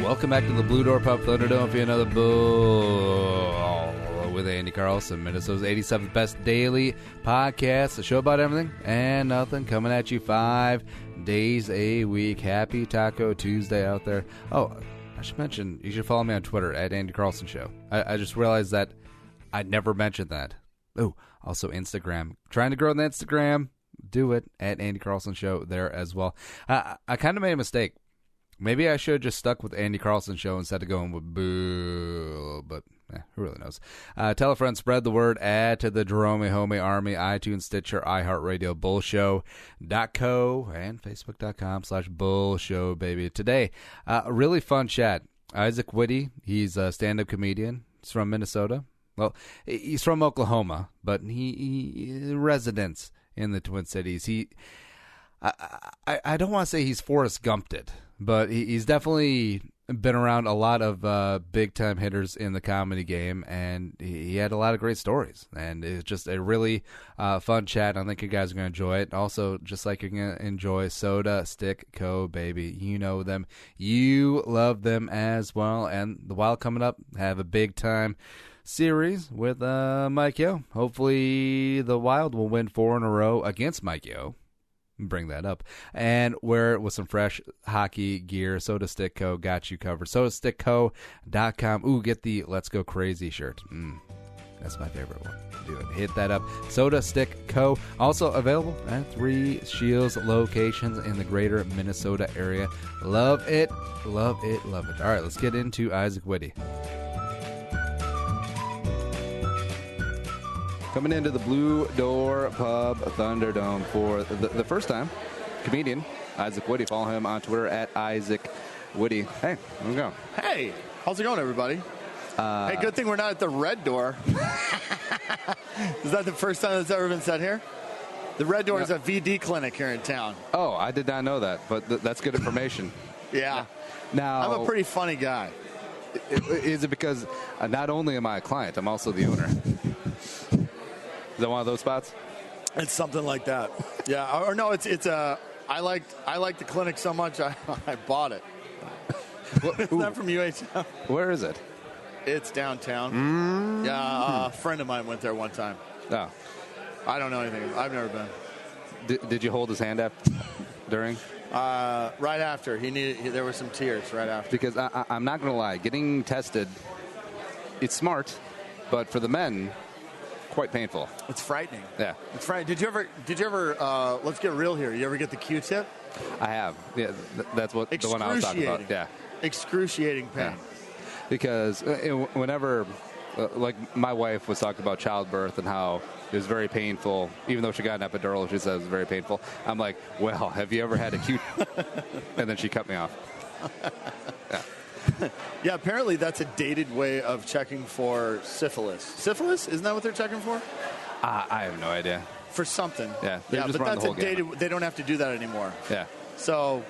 Welcome back to the Blue Door Pub Thunderdome for another bull with Andy Carlson, Minnesota's 87th best daily podcast, a show about everything and nothing, coming at you 5 days a week. Happy Taco Tuesday out there. Oh, I should mention, you should follow me on Twitter at Andy Carlson Show. I just realized that I never mentioned that. Oh, also Instagram. Trying to grow on the Instagram. Do it at Andy Carlson Show there as well. I kind of made a mistake. Maybe I should have just stuck with Andy Carlson Show instead of going with boo, but who really knows? Tell a friend, spread the word, add to the Jerome Homie Army, iTunes, Stitcher, iHeartRadio, bullshow.co, and facebook.com/bullshow, baby. Today, a really fun chat. Isaac Witty, he's a stand-up comedian. He's from Minnesota. Well, he's from Oklahoma, but he residents in the Twin Cities. I don't want to say he's Forrest Gumped, but he's definitely been around a lot of big-time hitters in the comedy game, and he had a lot of great stories. And it's just a really fun chat. I think you guys are going to enjoy it. Also, just like you're going to enjoy Soda Stick Co., baby. You know them. You love them as well. And the Wild coming up, have a big-time series with Mike Yo. Hopefully the Wild will win 4 in a row against Mike Yo. Bring that up and wear it with some fresh hockey gear. Soda Stick Co. got you covered. SodaStickCo.com. Ooh, get the Let's Go Crazy shirt. That's my favorite one. Do it. Hit that up. Soda Stick Co. Also available at 3 Shields locations in the greater Minnesota area. Love it. Love it. Love it. All right, let's get into Isaac Witty. Coming into the Blue Door Pub Thunderdome for the first time, comedian Isaac Witty. Follow him on Twitter at Isaac Witty. Hey, how's it going? Hey, how's it going, everybody? Hey, good thing we're not at the Red Door. Is that the first time that's ever been said here? The Red Door is a VD clinic here in town. Oh, I did not know that, but that's good information. Yeah. Now, I'm a pretty funny guy. Is it because not only am I a client, I'm also the owner? Is that one of those spots? It's something like that. Yeah. Or no, it's I like the clinic so much I bought it. Isn't that from UHM? Where is it? It's downtown. Yeah, a friend of mine went there one time. Oh. I don't know anything. I've never been. Did you hold his hand up during? Right after. There were some tears right after. Because I'm not going to lie. Getting tested, it's smart, but for the men, quite painful. It's frightening. Yeah. It's frightening. Did you ever let's get real here. You ever get the Q-tip? I have. Yeah, that's what the one I was talking about. Yeah. Excruciating pain. Yeah. Because whenever, like my wife was talking about childbirth and how it was very painful, even though she got an epidural, she said it was very painful. I'm like, well, have you ever had a Q? And then she cut me off. Yeah. Yeah, apparently that's a dated way of checking for syphilis. Syphilis? Isn't that what they're checking for? I have no idea. For something. Yeah, but that's a dated. They don't have to do that anymore. Yeah. So,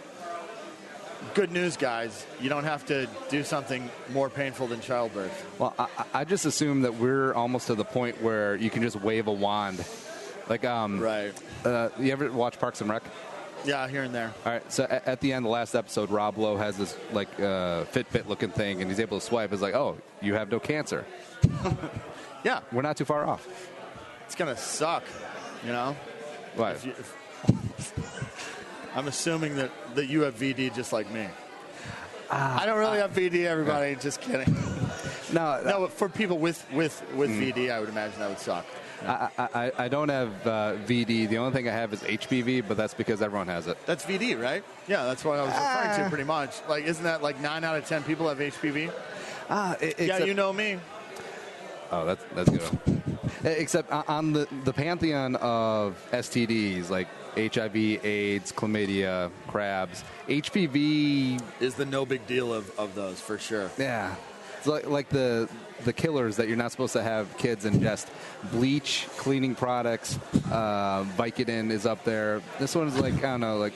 good news, guys. You don't have to do something more painful than childbirth. Well, I just assume that we're almost to the point where you can just wave a wand. Like, right. You ever watch Parks and Rec? Yeah, here and there. All right, so at the end of the last episode, Rob Lowe has this, like, Fitbit-looking thing, and he's able to swipe. It's like, oh, you have no cancer. Yeah. We're not too far off. It's going to suck, you know? What? I'm assuming that you have VD just like me. I don't really have VD, everybody. Yeah. Just kidding. No, but for people with VD, I would imagine that would suck. I don't have VD. The only thing I have is HPV, but that's because everyone has it. That's VD, right? Yeah, that's what I was referring to pretty much. Like, isn't that like 9 out of 10 people have HPV? Yeah, you know me. Oh, that's good. Except on the pantheon of STDs, like HIV, AIDS, chlamydia, crabs, HPV is the no big deal of those, for sure. Yeah. It's like the killers that you're not supposed to have kids ingest. Bleach, cleaning products, Vicodin is up there. This one's like, I don't know, like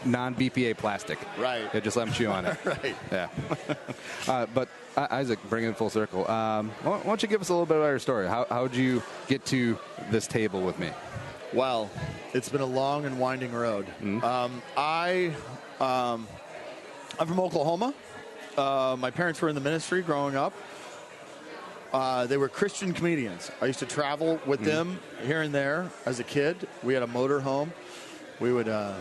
non-BPA plastic. Right. Yeah, just let them chew on it. Right. Yeah. But Isaac, bring it full circle. Why don't you give us a little bit about your story? How'd you get to this table with me? Well, it's been a long and winding road. Mm-hmm. I'm from Oklahoma. My parents were in the ministry growing up. They were Christian comedians. I used to travel with them here and there as a kid. We had a motor home. We would go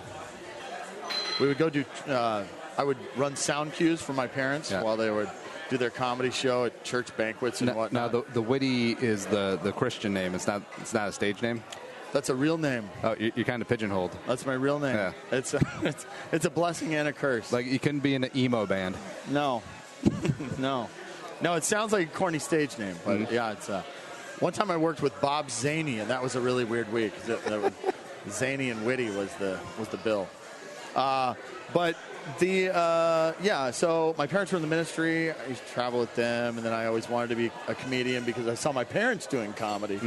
do. I would run sound cues for my parents while they would do their comedy show at church banquets and whatnot. Now, the Witty is the Christian name. It's not a stage name. That's a real name. Oh, you're kind of pigeonholed. That's my real name. Yeah. It's a blessing and a curse. Like you couldn't be in an emo band. No, no. It sounds like a corny stage name, but yeah, it's. One time I worked with Bob Zaney, and that was a really weird week. Zaney and Witty was the bill. But so my parents were in the ministry. I used to travel with them, and then I always wanted to be a comedian because I saw my parents doing comedy.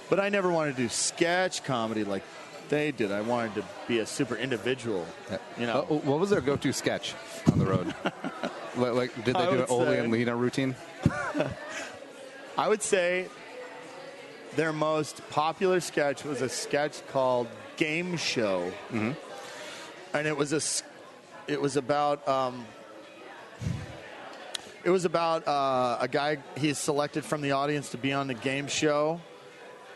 But I never wanted to do sketch comedy like they did. I wanted to be a super individual. You know, what was their go-to sketch on the road? like, did they do an Ole and Lena routine? I would say their most popular sketch was a sketch called Game Show, and it was about a guy he's selected from the audience to be on the game show,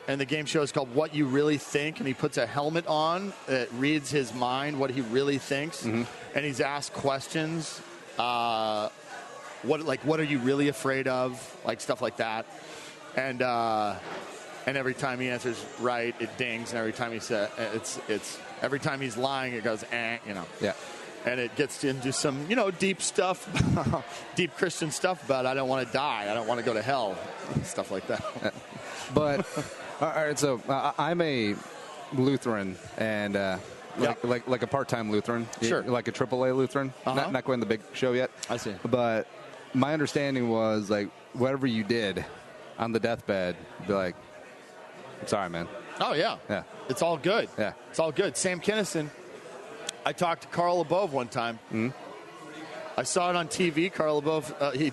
and the game show is called What You Really Think, and he puts a helmet on that reads his mind, what he really thinks, and he's asked questions. What are you really afraid of? Like stuff like that, and every time he answers right, it dings, and every time he says every time he's lying, it goes Yeah. And it gets into some deep stuff, deep Christian stuff about I don't want to die, I don't want to go to hell, stuff like that. But all right, so I'm a Lutheran and. Like a part-time Lutheran, sure, like a AAA Lutheran, not going the big show yet. I see. But my understanding was like whatever you did on the deathbed, be like, I'm sorry, man. Oh yeah, it's all good. Yeah, it's all good. Sam Kinison. I talked to Carl LaBove one time. I saw it on TV. Carl LaBove, he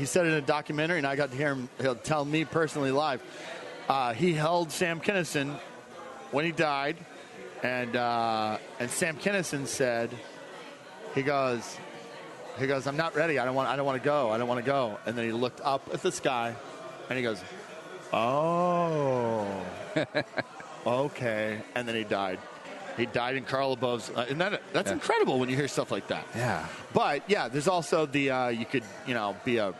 said it in a documentary, and I got to hear him. He'll tell me personally live. He held Sam Kinison when he died. And Sam Kinison said, he goes, I'm not ready. I don't want to go. And then he looked up at the sky, and he goes, oh, okay. And then he died. He died in Carl LaBove's. And that's incredible when you hear stuff like that. Yeah. But yeah, there's also the you could be a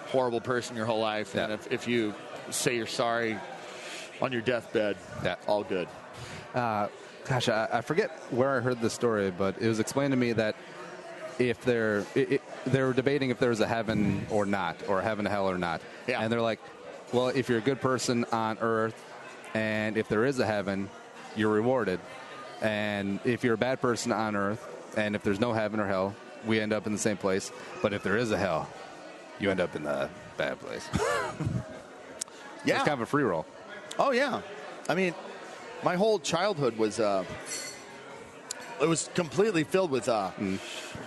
horrible person your whole life, and if you say you're sorry on your deathbed, all good. Gosh, I forget where I heard this story, but it was explained to me that if they were debating if there was a heaven or not, or a heaven, hell or not. Yeah. And they're like, well, if you're a good person on earth, and if there is a heaven, you're rewarded. And if you're a bad person on earth, and if there's no heaven or hell, we end up in the same place. But if there is a hell, you end up in the bad place. Yeah. It's kind of a free roll. Oh, yeah. I mean, my whole childhood was it was completely filled with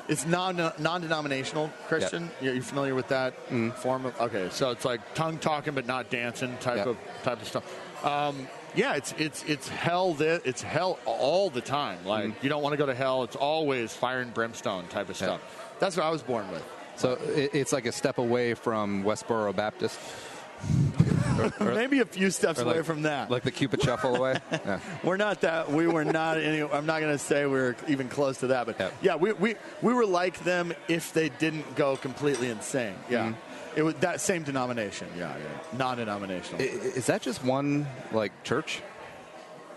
it's non-denominational Christian. Yep. You're familiar with that form of? Okay, so it's like tongue talking but not dancing type of stuff. It's hell. It's hell all the time. Like you don't want to go to hell. It's always fire and brimstone type of stuff. That's what I was born with. So it's like a step away from Westboro Baptist. Or maybe a few steps away from that. Like the Cupid Shuffle away? Yeah. We're not that. We were not any. I'm not going to say we're even close to that. But we were like them if they didn't go completely insane. Yeah. It was that same denomination. Yeah. Non-denominational. Is that just one, like, church?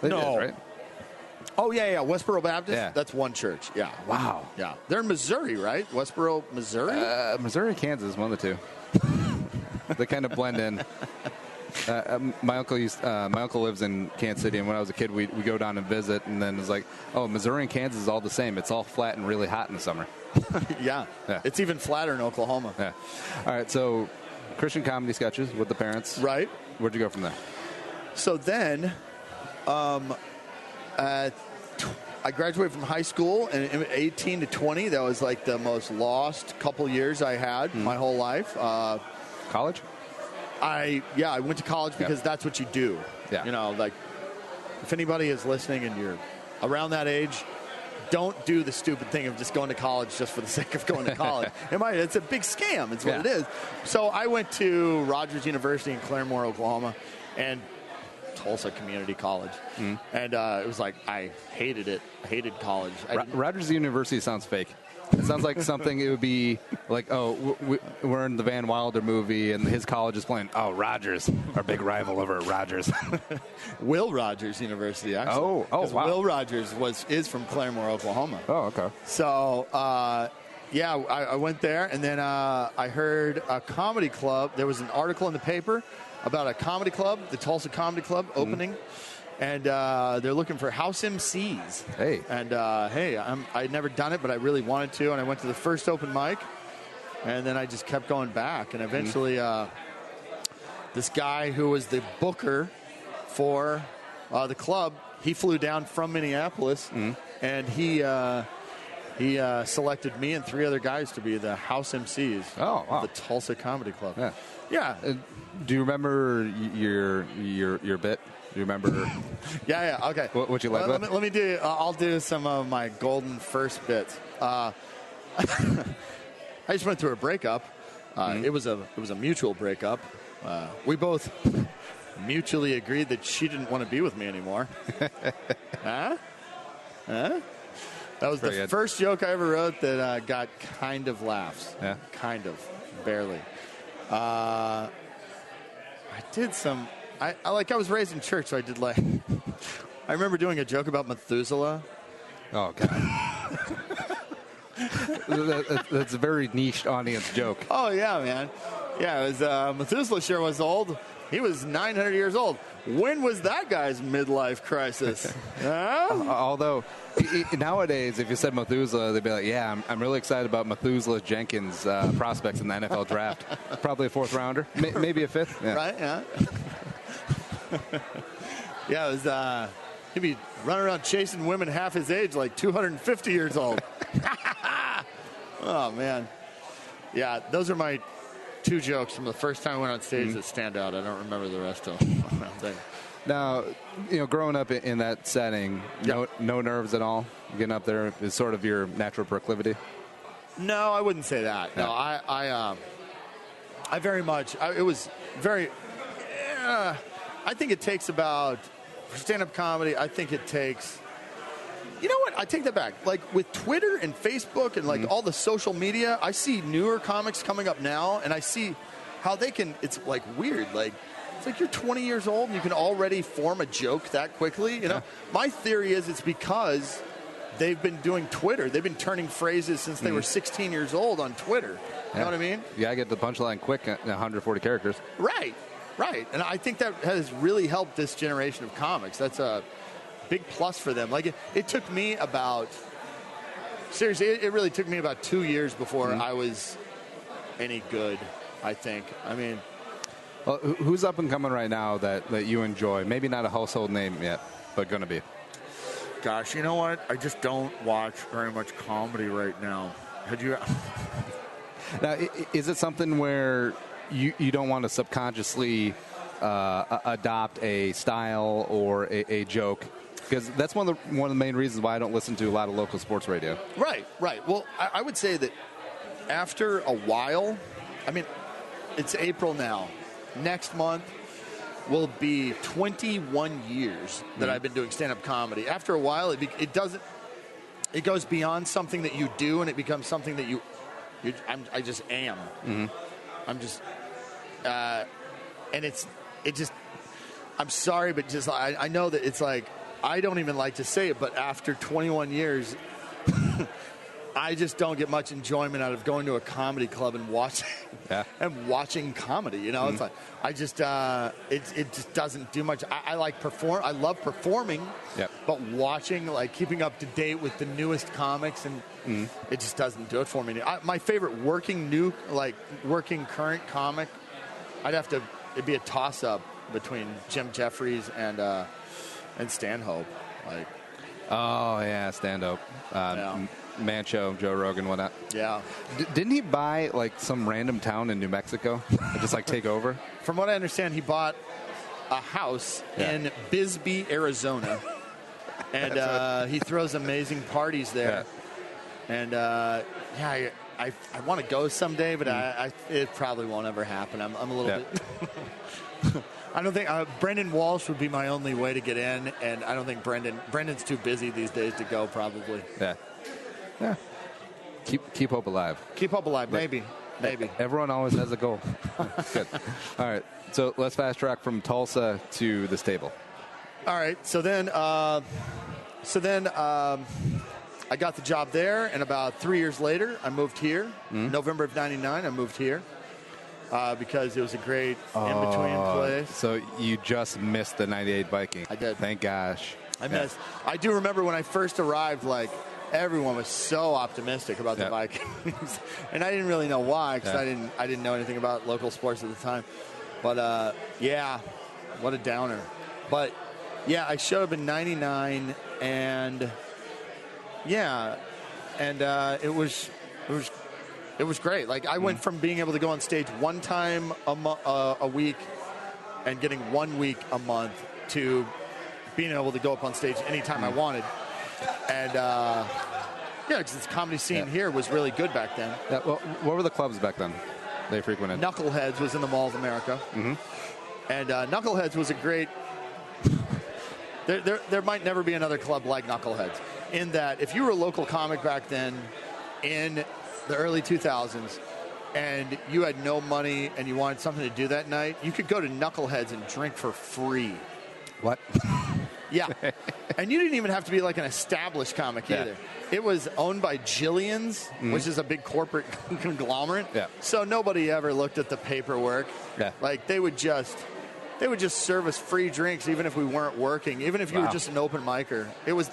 No. It is, right? Oh, yeah. Westboro Baptist? Yeah. That's one church. Yeah. Wow. Yeah. They're in Missouri, right? Westboro, Missouri? Missouri, Kansas, one of the two. They kind of blend in. My uncle lives in Kansas City, and when I was a kid, we go down and visit, and then it's like, oh, Missouri and Kansas is all the same. It's all flat and really hot in the summer. Yeah. It's even flatter in Oklahoma. Yeah. All right, so Christian comedy sketches with the parents. Right. Where'd you go from there? So then, I graduated from high school, and 18 to 20, that was like the most lost couple years I had my whole life. College? I went to college because that's what you do. Yeah. Like if anybody is listening and you're around that age, don't do the stupid thing of just going to college just for the sake of going to college. It's a big scam. It's what it is. So I went to Rogers University in Claremore, Oklahoma, and Tulsa Community College. And it was like, I hated it. I hated college. Rogers University sounds fake. It sounds like something it would be like, we're in the Van Wilder movie, and his college is playing, Rogers, our big rival over at Rogers. Will Rogers University, actually. Oh, wow. Will Rogers is from Claremore, Oklahoma. Oh, okay. So, I went there, and then I heard a comedy club. There was an article in the paper about a comedy club, the Tulsa Comedy Club, opening. And they're looking for house MCs. Hey. And, I'd never done it, but I really wanted to. And I went to the first open mic. And then I just kept going back. And eventually, this guy who was the booker for the club, he flew down from Minneapolis. And he selected me and 3 other guys to be the house MCs of the Tulsa Comedy Club. Yeah. Do you remember your bit? Do you remember? Yeah. Okay. What you like? Let me do. I'll do some of my golden first bits. I just went through a breakup. It was a mutual breakup. We both mutually agreed that she didn't want to be with me anymore. Huh? That was the first joke I ever wrote that got kind of laughs. Yeah. Kind of, barely. I did some. I was raised in church, so I did I remember doing a joke about Methuselah. Oh, God. That's a very niche audience joke. Oh, yeah, man. Yeah, it was Methuselah sure was old. He was 900 years old. When was that guy's midlife crisis? Although, nowadays, if you said Methuselah, they'd be like, yeah, I'm really excited about Methuselah Jenkins' prospects in the NFL draft. Probably a 4th rounder, maybe a 5th. Yeah. Right, yeah. Yeah, it was, he'd be running around chasing women half his age, like 250 years old. Oh, man. Yeah, those are my 2 jokes from the first time I went on stage that stand out. I don't remember the rest of them. Now, growing up in that setting, no nerves at all? Getting up there is sort of your natural proclivity? No, I wouldn't say that. No, I very much, it was very, I think it takes about, for stand-up comedy, I think it takes, you know what? I take that back. Like with Twitter and Facebook and all the social media, I see newer comics coming up now, and I see how they can, it's like weird. Like, it's like you're 20 years old and you can already form a joke that quickly. You know, my theory is it's because they've been doing Twitter. They've been turning phrases since they were 16 years old on Twitter. You know what I mean? Yeah, I get the punchline quick in 140 characters. Right. And I think that has really helped this generation of comics. That's a big plus for them. Like, it took me about, seriously, it really took me about 2 years before I was any good, I think. I mean, well, who's up and coming right now that you enjoy? Maybe not a household name yet, but going to be. Gosh, you know what? I just don't watch very much comedy right now. Had you? Now, is it something where you don't want to subconsciously adopt a style or a joke? Because that's one of the main reasons why I don't listen to a lot of local sports radio. Right. Well, I would say that after a while, I mean, it's April now. Next month will be 21 years that I've been doing stand-up comedy. After a while, it goes beyond something that you do, and it becomes something that I just am. I'm just, and I'm sorry, but just, I know that it's like, I don't even like to say it, but after 21 years, I just don't get much enjoyment out of going to a comedy club and watching comedy. You know, it's like I just it just doesn't do much. I love performing, but watching, like keeping up to date with the newest comics, and it just doesn't do it for me. My favorite working current comic, it'd be a toss up between Jim Jeffries and Stanhope. Like, oh yeah, Stanhope. Mancho, Joe Rogan, whatnot. Yeah. Didn't he buy like some random town in New Mexico and just like take over? From what I understand, he bought a house in Bisbee, Arizona. And he throws amazing parties there. And I want to go someday, but it probably won't ever happen. I'm a little bit. I don't think Brendan Walsh would be my only way to get in, and I don't think Brendan's too busy these days to go. Probably. Yeah. Keep hope alive. Keep hope alive. Maybe. Everyone always has a goal. Good. All right. So let's fast track from Tulsa to the stable. All right. So then I got the job there, and about 3 years later, I moved here. November of '99, I moved here because it was a great in-between place. So you just missed the '98 Viking. I did. Thank gosh. I missed. I do remember when I first arrived, like, everyone was so optimistic about the Vikings, and I didn't really know why because I didn't know anything about local sports at the time. But what a downer. But yeah, I showed up in '99, and it was great. Like, I went from being able to go on stage one time a week and getting 1 week a month to being able to go up on stage anytime I wanted. And because this comedy scene here was really good back then. Yeah, well, what were the clubs back then they frequented? Knuckleheads was in the Mall of America. And Knuckleheads was a great... There might never be another club like Knuckleheads, in that if you were a local comic back then in the early 2000s and you had no money and you wanted something to do that night, you could go to Knuckleheads and drink for free. What? Yeah. And you didn't even have to be like an established comic either. It was owned by Jillian's, which is a big corporate conglomerate. Yeah. So nobody ever looked at the paperwork. Yeah. Like, they would just serve us free drinks even if we weren't working, even if you were just an open micer. It was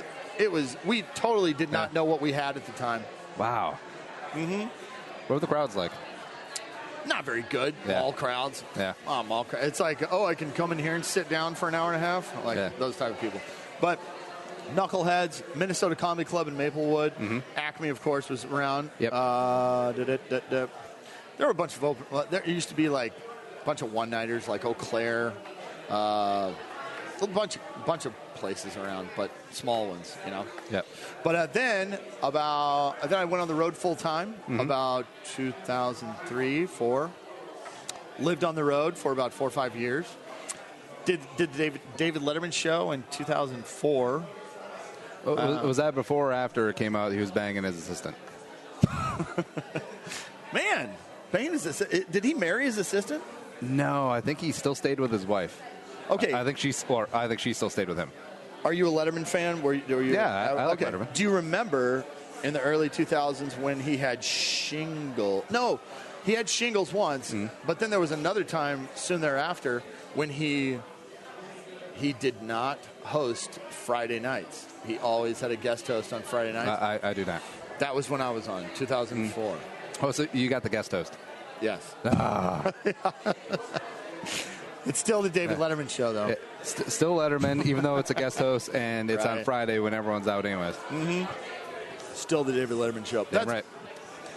we totally did not know what we had at the time. Wow. What were the crowds like? Not very good. Mall crowds. Yeah. Mall crowds. It's like, I can come in here and sit down for an hour and a half. Like those type of people. But Knuckleheads, Minnesota Comedy Club in Maplewood. Acme, of course, was around. Yep. There were a bunch of open... There used to be, like, a bunch of one-nighters, like Eau Claire. A bunch of places around, but small ones, you know. Yep. But then I went on the road full time about 2003, 4. Lived on the road for about 4 or 5 years. Did the David Letterman show in 2004. Was that before or after it came out he was banging his assistant? Man, banging his assistant. Did he marry his assistant? No, I think he still stayed with his wife. Okay. I think she still stayed with him. Are you a Letterman fan? Were you? Yeah, I like Letterman. Do you remember in the early 2000s when he had shingles? No, he had shingles once, but then there was another time soon thereafter when he did not host Friday nights. He always had a guest host on Friday nights. I do not. That was when I was on, 2004. Oh, so you got the guest host? Yes. It's still the David Letterman show, though. Still Letterman, even though it's a guest host, and it's on Friday when everyone's out anyways. Still the David Letterman show. That's right.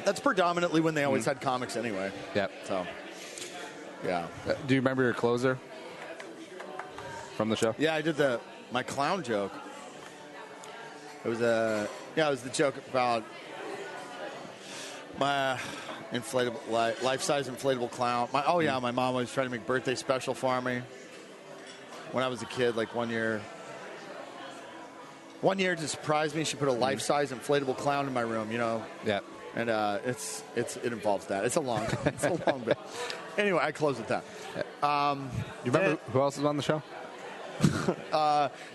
That's predominantly when they always had comics anyway. Yep. So, yeah. Do you remember your closer from the show? Yeah, I did my clown joke. It was the joke about my inflatable, life-size inflatable clown. My mom was trying to make birthday special for me when I was a kid. Like one year to surprise me, she put a life-size inflatable clown in my room. You know. Yeah. And it involves that. It's a long bit. Anyway, I close with that. You remember who else was on the show?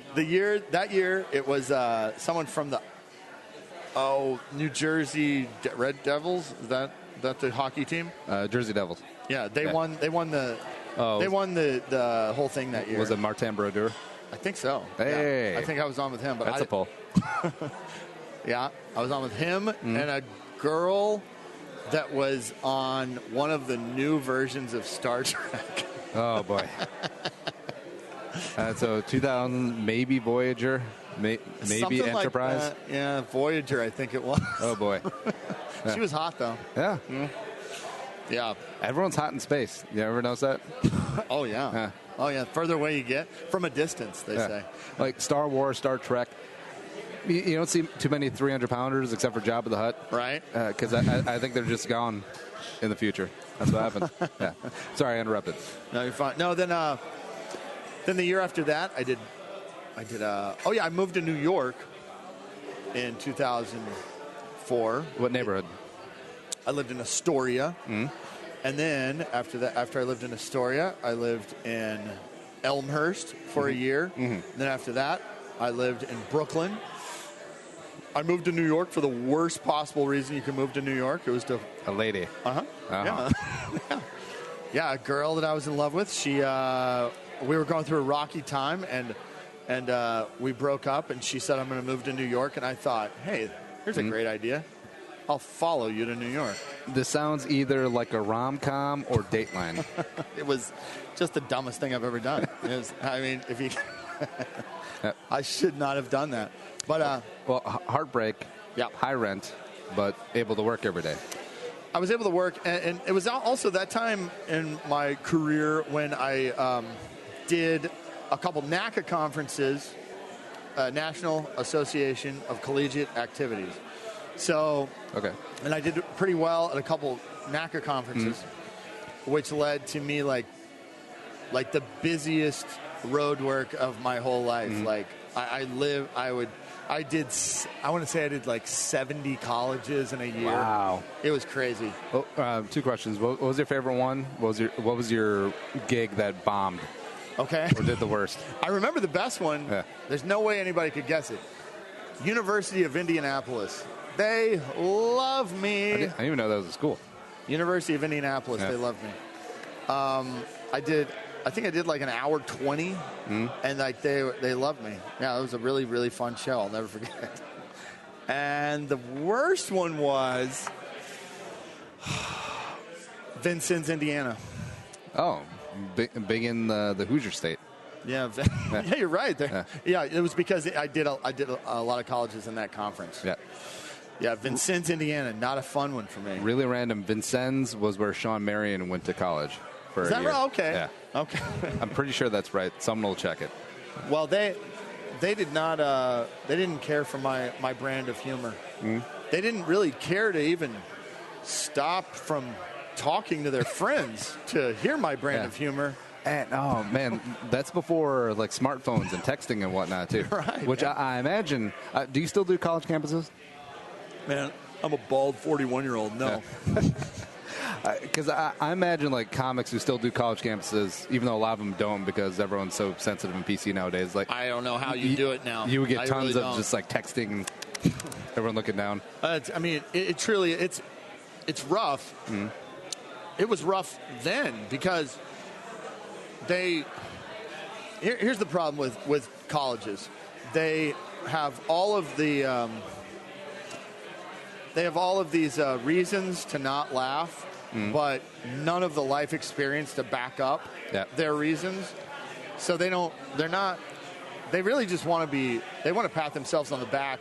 That year it was someone from the New Jersey Red Devils. Is that the hockey team? Jersey Devils. Yeah, they won the whole thing that year. Was it Martin Brodeur? I think so. Hey, yeah. I think I was on with him. But that's a pull. Yeah, I was on with him and a girl that was on one of the new versions of Star Trek. Oh boy. So 2000, maybe Voyager, maybe something Enterprise. Like that. Yeah, Voyager, I think it was. Oh boy. Yeah. She was hot though. Yeah. Yeah. Everyone's hot in space. You ever notice that? Oh, yeah. Oh, yeah. Further away you get, from a distance, they say. Like Star Wars, Star Trek. You don't see too many 300-pounders except for Jabba the Hutt. Right. Because I think they're just gone in the future. That's what happened. Yeah. Sorry, I interrupted. No, you're fine. No, then the year after that, I moved to New York in 2004. What neighborhood? I lived in Astoria. Mm-hmm. And then after I lived in Astoria, I lived in Elmhurst for a year. Mm-hmm. Then after that, I lived in Brooklyn. I moved to New York for the worst possible reason you can move to New York. It was to a lady. Yeah. Yeah, a girl that I was in love with. She, we were going through a rocky time, and we broke up. And she said, "I'm going to move to New York." And I thought, "Hey, here's a great idea. I'll follow you to New York." This sounds either like a rom-com or Dateline. It was just the dumbest thing I've ever done. If you, I should not have done that. But well, heartbreak, high rent, but able to work every day. I was able to work, and it was also that time in my career when I did a couple NACA conferences, National Association of Collegiate Activities. So, and I did pretty well at a couple NACA conferences, which led to me like the busiest road work of my whole life. Like I want to say I did like 70 colleges in a year. Wow. It was crazy. Well, two questions. What was your favorite one? What was your gig that bombed? Okay. Or did the worst? I remember the best one. Yeah. There's no way anybody could guess it. Think of Indianapolis. They love me. I didn't even know that was a school. University of Indianapolis. Yeah. They love me. I think I did like an hour 20, and like they loved me. Yeah, it was a really, really fun show. I'll never forget it. And the worst one was Vincennes, Indiana. Oh, big in the Hoosier State. Yeah, yeah, you're right. Yeah, it was because I did a lot of colleges in that conference. Yeah. Yeah, Vincennes, Indiana, not a fun one for me. Really random. Vincennes was where Sean Marion went to college for a year. Is that right? Okay. Yeah. Okay. I'm pretty sure that's right. Someone will check it. Well, they did not. They didn't care for my brand of humor. They didn't really care to even stop from talking to their friends to hear my brand of humor. And, oh, man, that's before, like, smartphones and texting and whatnot, too. Right. Which I imagine. Do you still do college campuses? Man, I'm a bald 41-year-old. No. Because I imagine, like, comics who still do college campuses, even though a lot of them don't because everyone's so sensitive and PC nowadays. Like, I don't know how you do it now. You would get tons of just, like, texting, everyone looking down. It truly, it's rough. It was rough then because here's the problem with colleges. They have all of these reasons to not laugh, but none of the life experience to back up their reasons. So they really just want to pat themselves on the back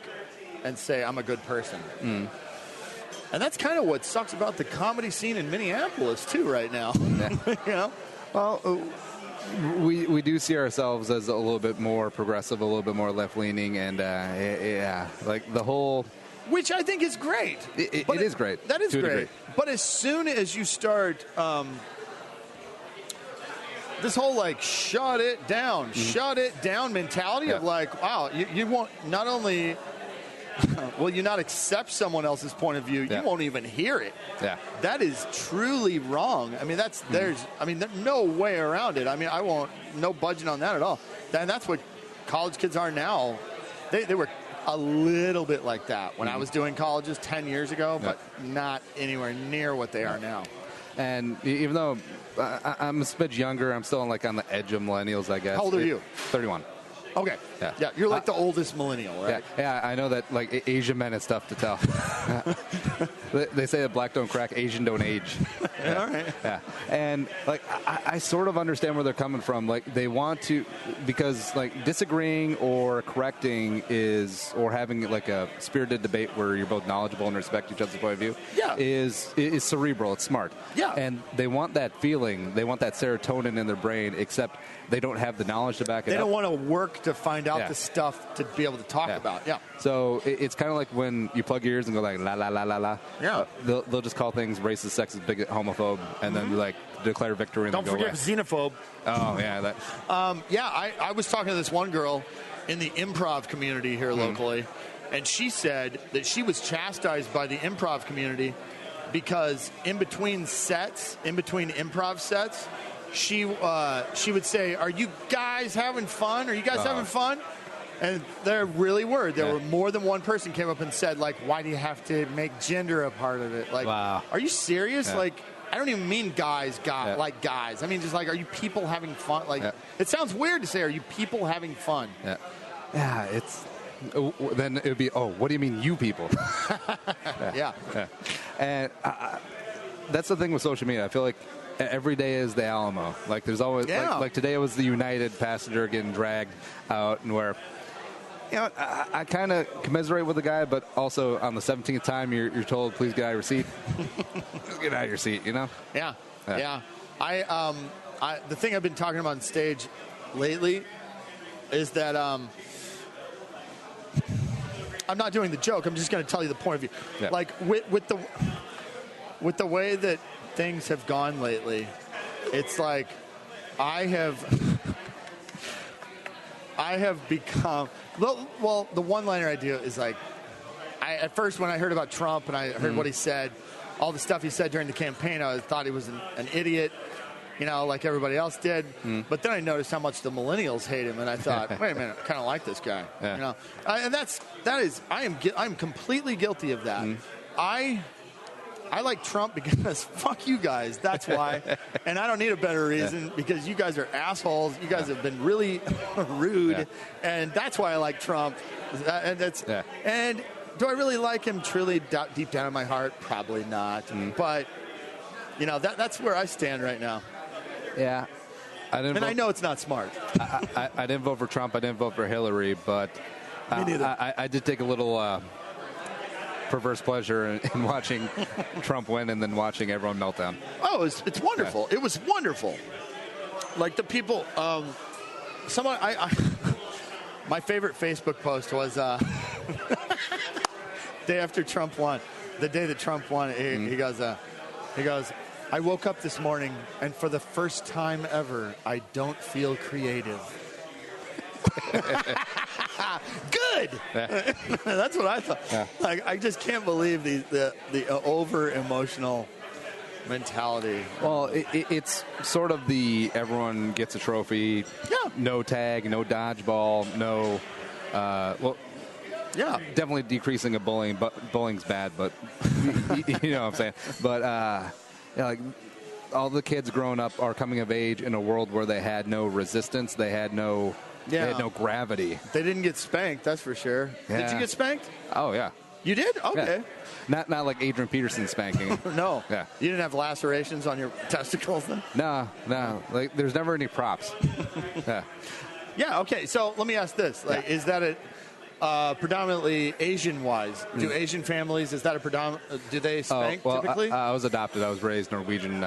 and say, I'm a good person. And that's kind of what sucks about the comedy scene in Minneapolis too right now. You know? Well, we do see ourselves as a little bit more progressive, a little bit more left-leaning, and like the whole... Which I think is great. It is great. That is great. But as soon as you start this whole, like, shut it down mentality of, like, wow, you won't not only... Will you not accept someone else's point of view? You won't even hear it. Yeah. That is truly wrong. I mean, there's no way around it. I mean, no budging on that at all. And that's what college kids are now. They were a little bit like that when I was doing colleges 10 years ago, but not anywhere near what they are now. And even though I'm a smidge younger, I'm still on the edge of millennials, I guess. How old are you? 31. Okay. Yeah. You're like the oldest millennial, right? Yeah. I know that, like, Asian men, it's tough to tell. They say that black don't crack, Asian don't age. Yeah, all right. Yeah, and like I sort of understand where they're coming from. Like they want to, because like disagreeing or correcting or having like a spirited debate where you're both knowledgeable and respect each other's point of view. Yeah. is cerebral. It's smart. Yeah, and they want that feeling. They want that serotonin in their brain. Except they don't have the knowledge to back it up. They don't want to work to find out the stuff to be able to talk about. Yeah. So it's kind of like when you plug your ears and go like la la la la la. Yeah. They'll just call things racist, sexist, bigot, homophobe, and then like declare victory. And Don't then go forget away. xenophobe. Oh yeah, that. I was talking to this one girl in the improv community here locally, and she said that she was chastised by the improv community because in between improv sets, she would say, "Are you guys having fun? Are you guys having fun?" And there really were. There were more than one person came up and said, like, "Why do you have to make gender a part of it?" Like, are you serious? Yeah. Like, I don't even mean guys, like guys. I mean, just like, are you people having fun? Like, it sounds weird to say, "Are you people having fun?" Yeah, yeah. It's then it would be, "Oh, what do you mean, you people?" Yeah. And that's the thing with social media. I feel like every day is the Alamo. Like there's always like today it was the United passenger getting dragged out, and where. You know, I kind of commiserate with the guy, but also on the 17th time you're told, please get out of your seat. Just get out of your seat, you know? Yeah. The thing I've been talking about on stage lately is that I'm not doing the joke. I'm just going to tell you the point of view. Yeah. Like with the way that things have gone lately, it's like I have become. Well, the one-liner I do is like, at first when I heard about Trump and I heard what he said, all the stuff he said during the campaign, I thought he was an idiot, you know, like everybody else did. But then I noticed how much the millennials hate him, and I thought, wait a minute, I kind of like this guy, you know. And I'm completely guilty of that. I like Trump because fuck you guys. That's why. And I don't need a better reason because you guys are assholes. You guys have been really rude. Yeah. And that's why I like Trump. And do I really like him truly deep down in my heart? Probably not. But, you know, that's where I stand right now. Yeah. I know it's not smart. I didn't vote for Trump. I didn't vote for Hillary. But me neither. I did take a little... perverse pleasure in watching Trump win and then watching everyone melt down. Oh, it's wonderful. Yeah. It was wonderful. Like the people, someone, my favorite Facebook post was day after Trump won. The day that Trump won, he goes, I woke up this morning and for the first time ever, I don't feel creative. Good. Yeah. That's what I thought. Yeah. Like I just can't believe the over emotional mentality. Well, it's sort of the everyone gets a trophy. Yeah. No tag, no dodgeball, no. Yeah. Definitely decreasing of bullying, but bullying's bad. But you know what I'm saying. But like. All the kids growing up are coming of age in a world where they had no resistance. They had no gravity. They didn't get spanked, that's for sure. Yeah. Did you get spanked? Oh, yeah. You did? Okay. Yeah. Not like Adrian Peterson spanking. No. Yeah. You didn't have lacerations on your testicles then? No. Like, there's never any props. Yeah. Yeah, okay. So let me ask this. Like, is that predominantly Asian-wise? Do Asian families, is that do they spank typically? I was adopted. I was raised Norwegian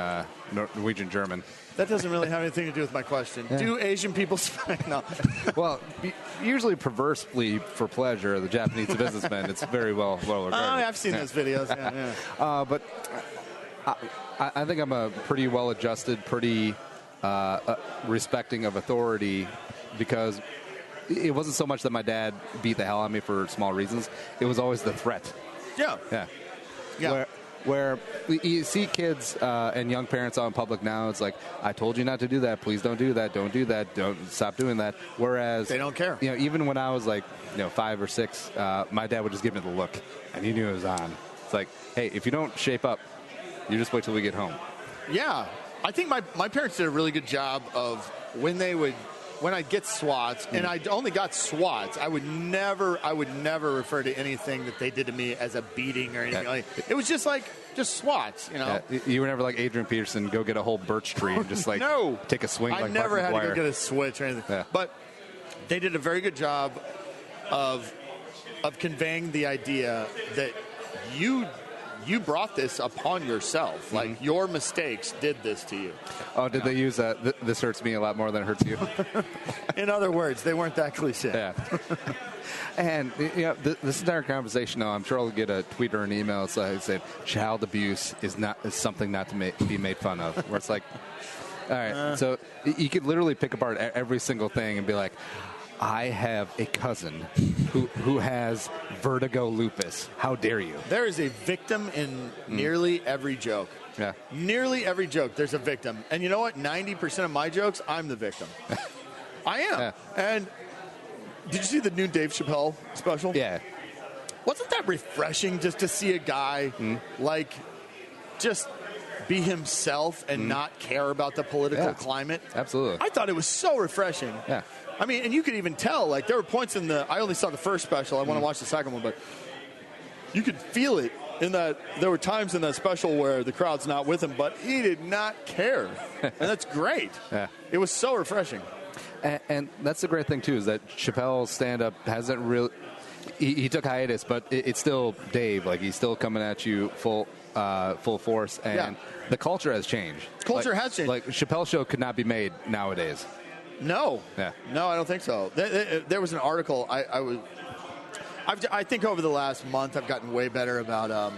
German. That doesn't really have anything to do with my question. Yeah. Do Asian people spank? No. Well, usually perversely for pleasure, the Japanese businessmen, it's very well regarded. Oh, I've seen those videos. Yeah. But I think I'm a pretty well-adjusted, pretty respecting of authority because it wasn't so much that my dad beat the hell out of me for small reasons. It was always the threat. Yeah. Yeah. Yeah. Where you see kids and young parents out in public now, it's like, I told you not to do that. Please don't do that. Don't do that. Don't stop doing that. Whereas they don't care. You know, even when I was like, 5 or 6, my dad would just give me the look, and he knew it was on. It's like, hey, if you don't shape up, you just wait till we get home. Yeah. I think my parents did a really good job of when they would when I get swats, and I only got swats, I would never refer to anything that they did to me as a beating or anything. Like, it was just swats, you know. Yeah. You were never like Adrian Peterson, go get a whole birch tree and just like no. take a swing. I never had to go get a switch or anything. Yeah. But they did a very good job of conveying the idea that you brought this upon yourself. Like, your mistakes did this to you. Oh, did they use this hurts me a lot more than it hurts you? In other words, they weren't that cliche. Yeah. And, you know, this entire conversation, though, I'm sure I'll get a tweet or an email. It's like I said, child abuse is something not to be made fun of. Where it's like, all right, so you could literally pick apart every single thing and be like, I have a cousin who has vertigo lupus. How dare you? There is a victim in nearly every joke. Yeah. Nearly every joke, there's a victim. And you know what? 90% of my jokes, I'm the victim. I am. Yeah. And did you see the new Dave Chappelle special? Yeah. Wasn't that refreshing just to see a guy like just be himself and not care about the political climate? Absolutely. I thought it was so refreshing. Yeah. I mean, and you could even tell, like, there were points I only saw the first special. I want to watch the second one, but you could feel it in that there were times in that special where the crowd's not with him, but he did not care. And that's great. Yeah. It was so refreshing. And that's the great thing, too, is that Chappelle's stand-up hasn't really... He took hiatus, but it's still Dave. Like, he's still coming at you full force, and the culture has changed. Culture has changed. Like, Chappelle's show could not be made nowadays. No. Yeah. No, I don't think so. There was an article. I think over the last month I've gotten way better about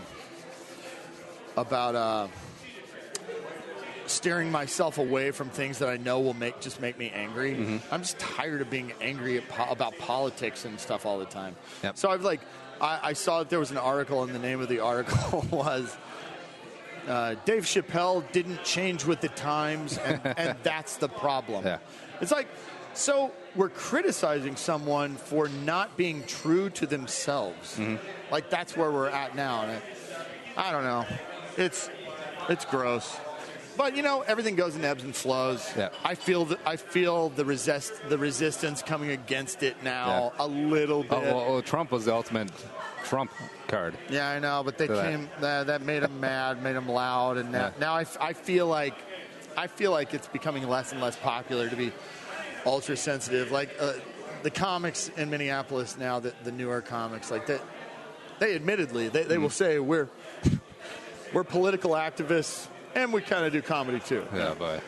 steering myself away from things that I know will make me angry. I'm just tired of being angry about politics and stuff all the time. Yep. So I saw that there was an article, and the name of the article was Dave Chappelle didn't change with the times, and that's the problem. Yeah. It's like, so we're criticizing someone for not being true to themselves. Like, that's where we're at now. And I don't know. It's gross. But, you know, everything goes in ebbs and flows. Yeah. I feel the resistance coming against it now a little bit. Well, Trump was the ultimate Trump card. Yeah, I know, but they came. That made him mad, made him loud, and now I feel like it's becoming less and less popular to be ultra sensitive. Like the comics in Minneapolis now, the newer comics, like that, they admittedly they will say we're political activists. And we kind of do comedy, too. Yeah, boy.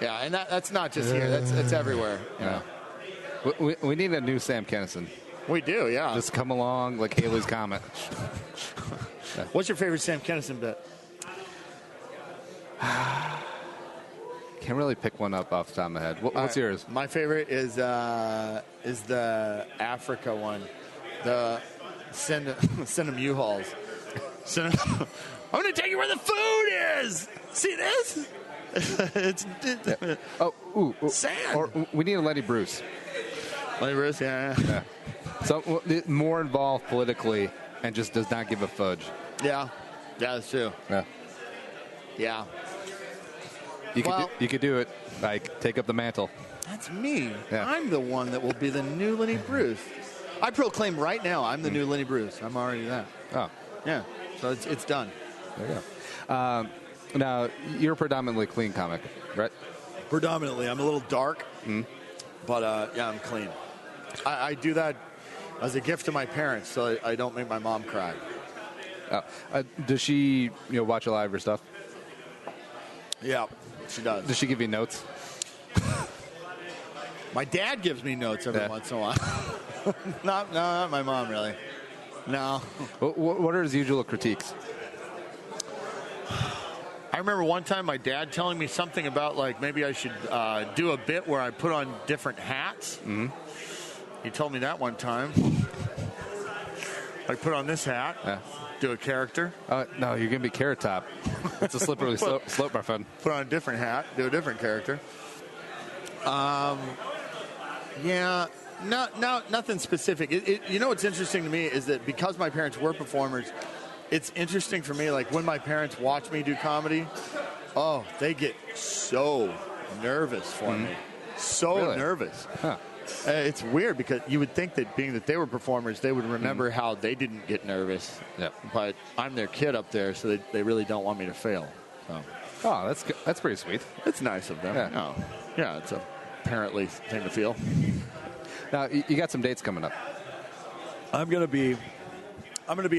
Yeah, and that's not just here. That's everywhere. You know? We need a new Sam Kinison. We do, yeah. Just come along like Haley's Comet. What's your favorite Sam Kinison bit? Can't really pick one up off the top of my head. What's yours? My favorite is the Africa one. The send them U-Hauls. I'm going to take you where the food is. See this? It's sand. Or we need a Lenny Bruce. Lenny Bruce, yeah. So more involved politically and just does not give a fudge. Yeah, that's true. Yeah. You could do it. Like, take up the mantle. That's me. Yeah. I'm the one that will be the new Lenny Bruce. I proclaim right now I'm the new Lenny Bruce. I'm already that. Oh. Yeah. So it's done. There you go. Now, you're a predominantly clean comic, right? Predominantly. I'm a little dark, but I'm clean. I do that as a gift to my parents so I don't make my mom cry. Does she watch a lot of your stuff? Yeah, she does. Does she give you notes? My dad gives me notes every once in a while. not my mom, really. No. What are his usual critiques? I remember one time my dad telling me something about, like, maybe I should do a bit where I put on different hats. He told me that one time. I put on this hat, do a character. No, you're going to be Carrot Top. It's a slippery slope, my friend. Put on a different hat, do a different character. Nothing specific. You know what's interesting to me is that because my parents were performers, it's interesting for me, like, when my parents watch me do comedy, they get so nervous for me. so Really? nervous. Huh. It's weird because you would think that being that they were performers, they would remember how they didn't get nervous. Yep. But I'm their kid up there, so they really don't want me to fail. So. Oh, that's pretty sweet. It's nice of them. Yeah. No. Yeah, it's a apparently thing to feel. Now you got some dates coming up. I'm gonna be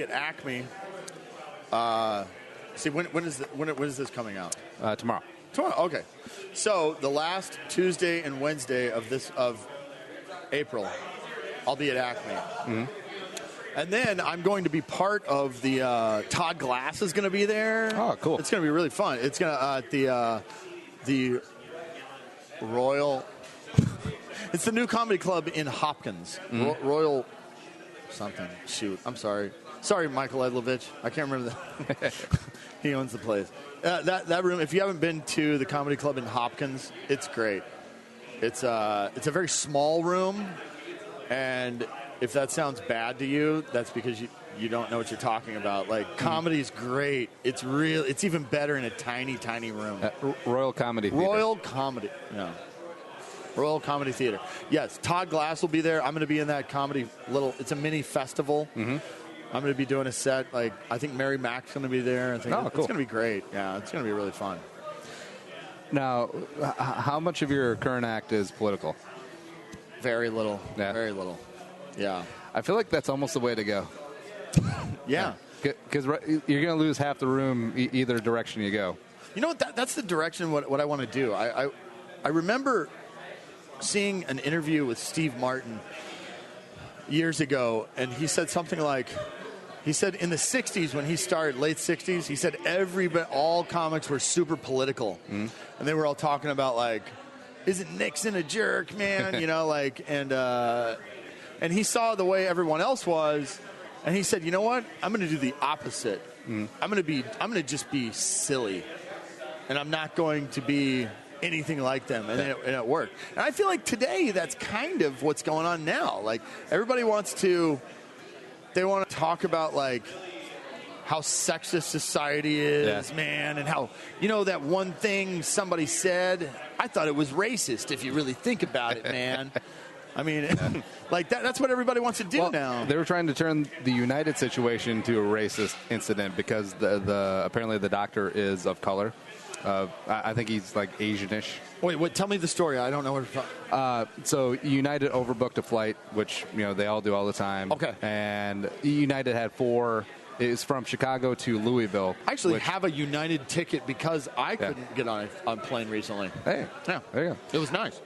at Acme. See, when is this coming out? Tomorrow. Tomorrow. Okay. So the last Tuesday and Wednesday of April, I'll be at Acme. Mm-hmm. And then I'm going to be part of the Todd Glass is going to be there. Oh, cool! It's going to be really fun. It's going to the Royal. It's the new comedy club in Hopkins. Mm-hmm. Royal something. Shoot, I'm sorry. Sorry, Michael Edlovich. I can't remember that. He owns the place. That room. If you haven't been to the comedy club in Hopkins, it's great. It's a very small room, and if that sounds bad to you, that's because you don't know what you're talking about. Like, comedy's great. It's real. It's even better in a tiny, tiny room. Royal Comedy Theater. Royal Comedy. Yeah. Royal Comedy Theater. Yes, Todd Glass will be there. I'm going to be in that comedy it's a mini festival. Mm-hmm. I'm going to be doing a set. Like, I think Mary Mack's going to be there. I think cool. It's going to be great. Yeah, it's going to be really fun. Now, how much of your current act is political? Very little. Yeah. Very little. Yeah. I feel like that's almost the way to go. Yeah. Because you're going to lose half the room either direction you go. You know what? That's the direction what I want to do. I remember seeing an interview with Steve Martin years ago, and he said something like, he said in the 60s when he started, late 60s, he said all comics were super political. Mm-hmm. And they were all talking about, like, isn't Nixon a jerk, man? You know, like, and he saw the way everyone else was, and he said, you know what? I'm going to do the opposite. Mm-hmm. I'm going to just be silly, and I'm not going to be anything like them, and it worked. And I feel like today that's kind of what's going on now. Like, everybody wants to talk about, like, how sexist society is, man, and how, you know, that one thing somebody said, I thought it was racist if you really think about it, man. I mean, like, that's what everybody wants to do now. They were trying to turn the United situation to a racist incident because apparently the doctor is of color. I think he's like Asianish. Wait, tell me the story. I don't know what you're talking. So United overbooked a flight, which, you know, they all do all the time. Okay. And United had 4. It's from Chicago to Louisville. I actually have a United ticket because I couldn't get on a plane recently. Hey, yeah, there you go. It was nice.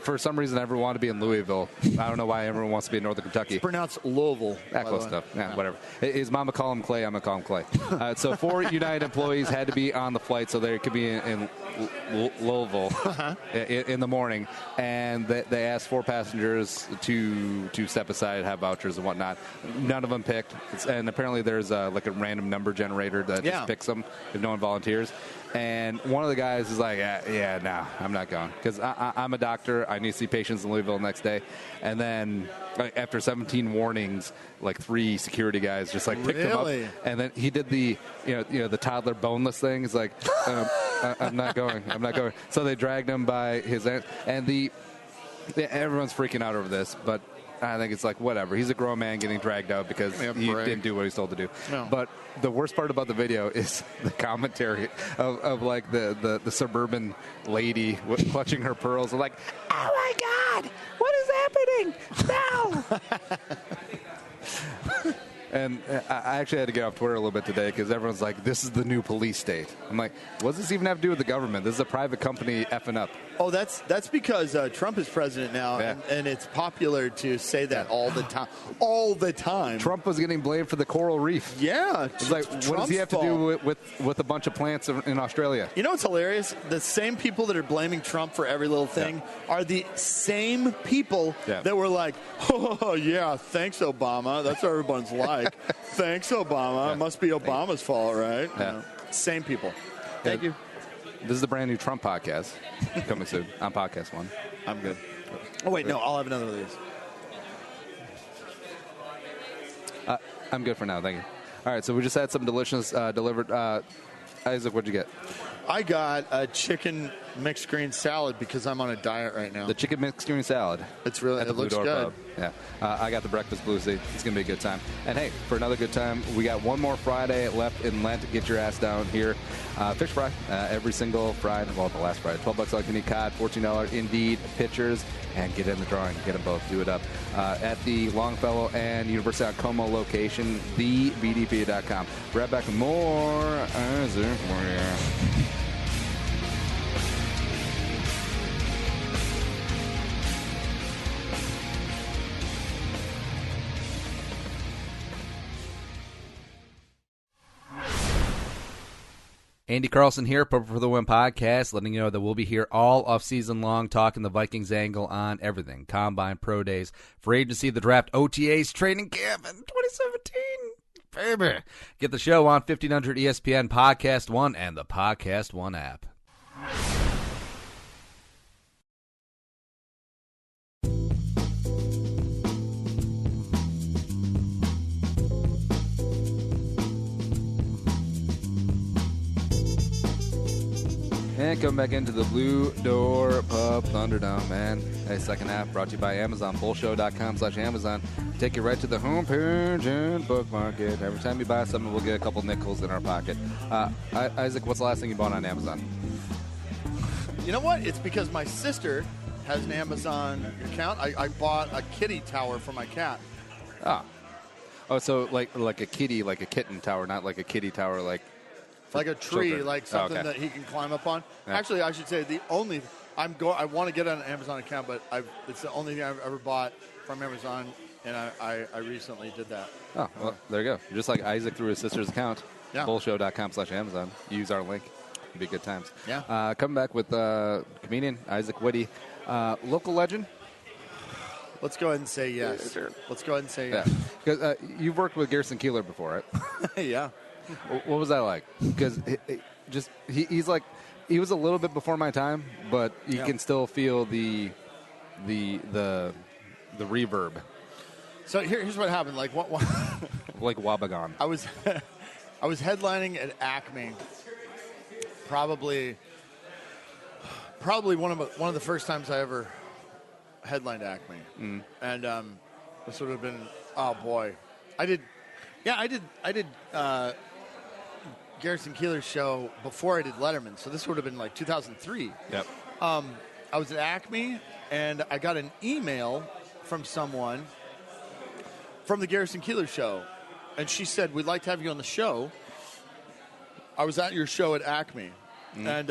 For some reason, everyone wanted to be in Louisville. I don't know why everyone wants to be in Northern Kentucky. It's pronounced Louisville. That close stuff. Yeah, whatever. His mama call him Clay. I'm going to call him Clay. So 4 United employees had to be on the flight so they could be in Louisville in the morning. And they asked 4 passengers to step aside, have vouchers and whatnot. None of them picked. And apparently there's like a random number generator that just picks them if no one volunteers. And one of the guys is like, no, I'm not going because I'm a doctor. I need to see patients in Louisville the next day. And then after 17 warnings, like 3 security guys just like picked him up. And then he did the the toddler boneless thing. He's like, I'm not going. I'm not going. So they dragged him by his aunt. And everyone's freaking out over this, but I think it's like, whatever. He's a grown man getting dragged out because he didn't do what he's told to do. No. But the worst part about the video is the commentary of like the suburban lady clutching her pearls. Like, oh my God, what is happening? No. And I actually had to get off Twitter a little bit today because everyone's like, this is the new police state. I'm like, what does this even have to do with the government? This is a private company effing up. Oh, that's because Trump is president now, and it's popular to say that all the time. All the time. Trump was getting blamed for the coral reef. Yeah. It's like, what does he have to do with a bunch of plants in Australia? You know what's hilarious? The same people that are blaming Trump for every little thing are the same people that were like, oh, yeah, thanks, Obama. That's what everyone's like. Thanks, Obama. It must be Obama's fault, right? Yeah. Same people. Thank you. This is the brand new Trump podcast coming soon on Podcast One. I'm good. Oh, wait, no, I'll have another of these. I'm good for now, thank you. All right, so we just had some delicious delivered. Isaac, what'd you get? I got a chicken mixed green salad because I'm on a diet right now. The chicken mixed green salad. It's really, it looks good. Pub. Yeah, I got the breakfast blue. It's going to be a good time. And hey, for another good time, we got one more Friday left in Lent. Get your ass down here. Fish fry every single Friday. Well, the last Friday. $12 all you can eat cod, $14 Indeed pitchers, and get in the drawing. Get them both. Do it up at the Longfellow and University of Como location. TheBDP.com. Right back with more Isaac Witty. Andy Carlson here, Purple for the Win podcast, letting you know that we'll be here all off-season long talking the Vikings angle on everything. Combine, pro days, free agency, the draft, OTAs, training camp in 2017. Baby. Get the show on 1500 ESPN, Podcast One, and the Podcast One app. And come back into the Blue Door Pub Thunderdome, man. Hey, second half brought to you by Amazon. Bullshow.com/Amazon. Take you right to the homepage and bookmark it. Every time you buy something, we'll get a couple nickels in our pocket. Isaac, what's the last thing you bought on Amazon? You know what? It's because my sister has an Amazon account. I bought a kitty tower for my cat. Oh, so like a kitty, like a kitten tower, not like a kitty tower, like a tree, children. like something that he can climb up on. Yeah. Actually, I should say I want to get an Amazon account, but it's the only thing I've ever bought from Amazon, and I recently did that. Oh, well, there you go. Just like Isaac through his sister's account, bullshow.com/Amazon. Use our link. It'll be good times. Yeah. Coming back with comedian Isaac Witty, local legend. Let's go ahead and say yes. Sure. Let's go ahead and say yes. Because you've worked with Garrison Keillor before, right? Yeah. What was that like? Because he's like, he was a little bit before my time, but you can still feel the reverb. So here's what happened. Like what? Like Wabagon. I was headlining at Acme. Probably one of the first times I ever headlined Acme, and this would have been, oh boy, I did Garrison Keillor's show before I did Letterman, so this would have been like 2003. Yep. I was at Acme, and I got an email from someone from the Garrison Keillor show, and she said, "We'd like to have you on the show." I was at your show at Acme, and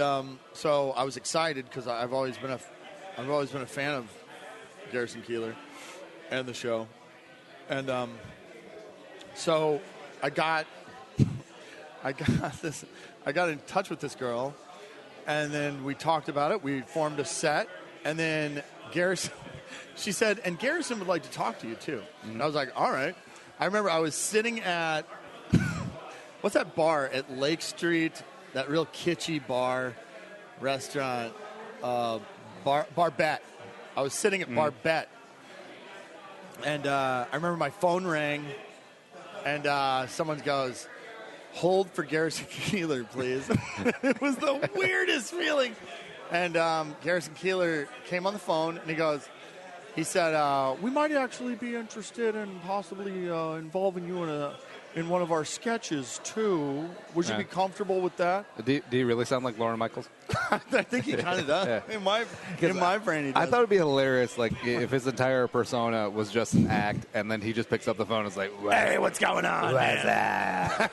so I was excited because I've always been a fan of Garrison Keillor and the show, and so I got in touch with this girl, and then we talked about it. We formed a set, and then she said, and Garrison would like to talk to you too. And I was like, all right. I remember I was sitting at what's that bar at Lake Street? That real kitschy bar restaurant, Barbette. I was sitting at Barbette, and I remember my phone rang, and someone goes, "Hold for Garrison Keillor, please." It was the weirdest feeling. And Garrison Keillor came on the phone, and he said, "We might actually be interested in possibly involving you in one of our sketches too. Would you be comfortable with that?" Do you really sound like Lauren Michaels? I think he kind of does. Yeah. In my brain, he does. I thought it'd be hilarious, like if his entire persona was just an act, and then he just picks up the phone and is like, "Hey, what's going on? What's that?"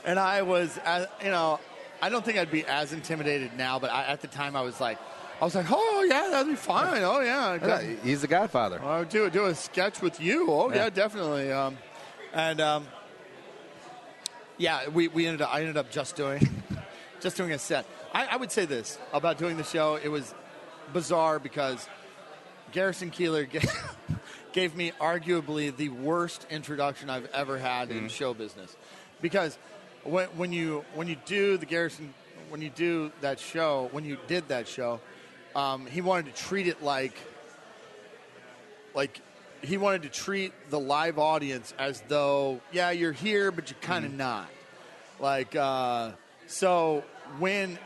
And I was, I don't think I'd be as intimidated now, but at the time I was like, "Oh yeah, that'd be fine. Oh yeah, he's the Godfather. I'll do a sketch with you. Oh yeah, definitely." I ended up just doing a set. I would say this about doing the show: it was bizarre because Garrison Keillor gave me arguably the worst introduction I've ever had in show business, because when you did that show, he wanted to treat it like he wanted to treat the live audience as though, yeah, you're here, but you're kind of not. So when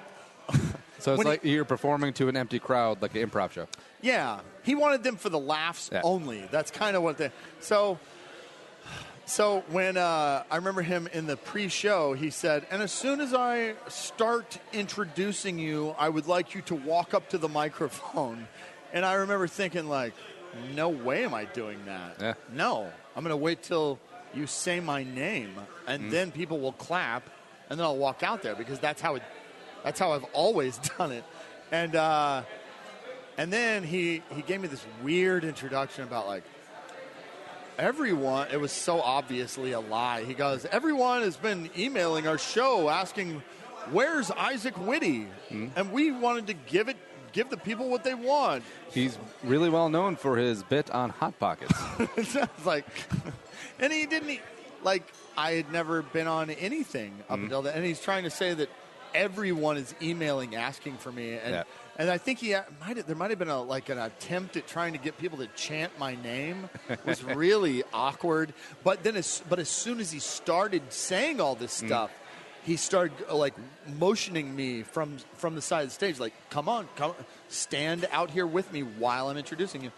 So it's like you're performing to an empty crowd, like an improv show. Yeah. He wanted them for the laughs only. That's kind of what they... So when I remember him in the pre-show, he said, and as soon as I start introducing you, I would like you to walk up to the microphone. And I remember thinking, like, no way am I doing that. Yeah. No. I'm going to wait till you say my name, and then people will clap, and then I'll walk out there, because that's how I've always done it. And then he gave me this weird introduction about, like, everyone, it was so obviously a lie. He goes, everyone has been emailing our show asking, where's Isaac Witty? And we wanted to give the people what they want. He's really well known for his bit on Hot Pockets. It's like, and he didn't, like, I had never been on anything up until that. And he's trying to say that everyone is emailing asking for me. And I think there might have been an attempt at trying to get people to chant my name. It was really awkward. But as soon as he started saying all this stuff, he started like motioning me from the side of the stage, like, come on, stand out here with me while I'm introducing you.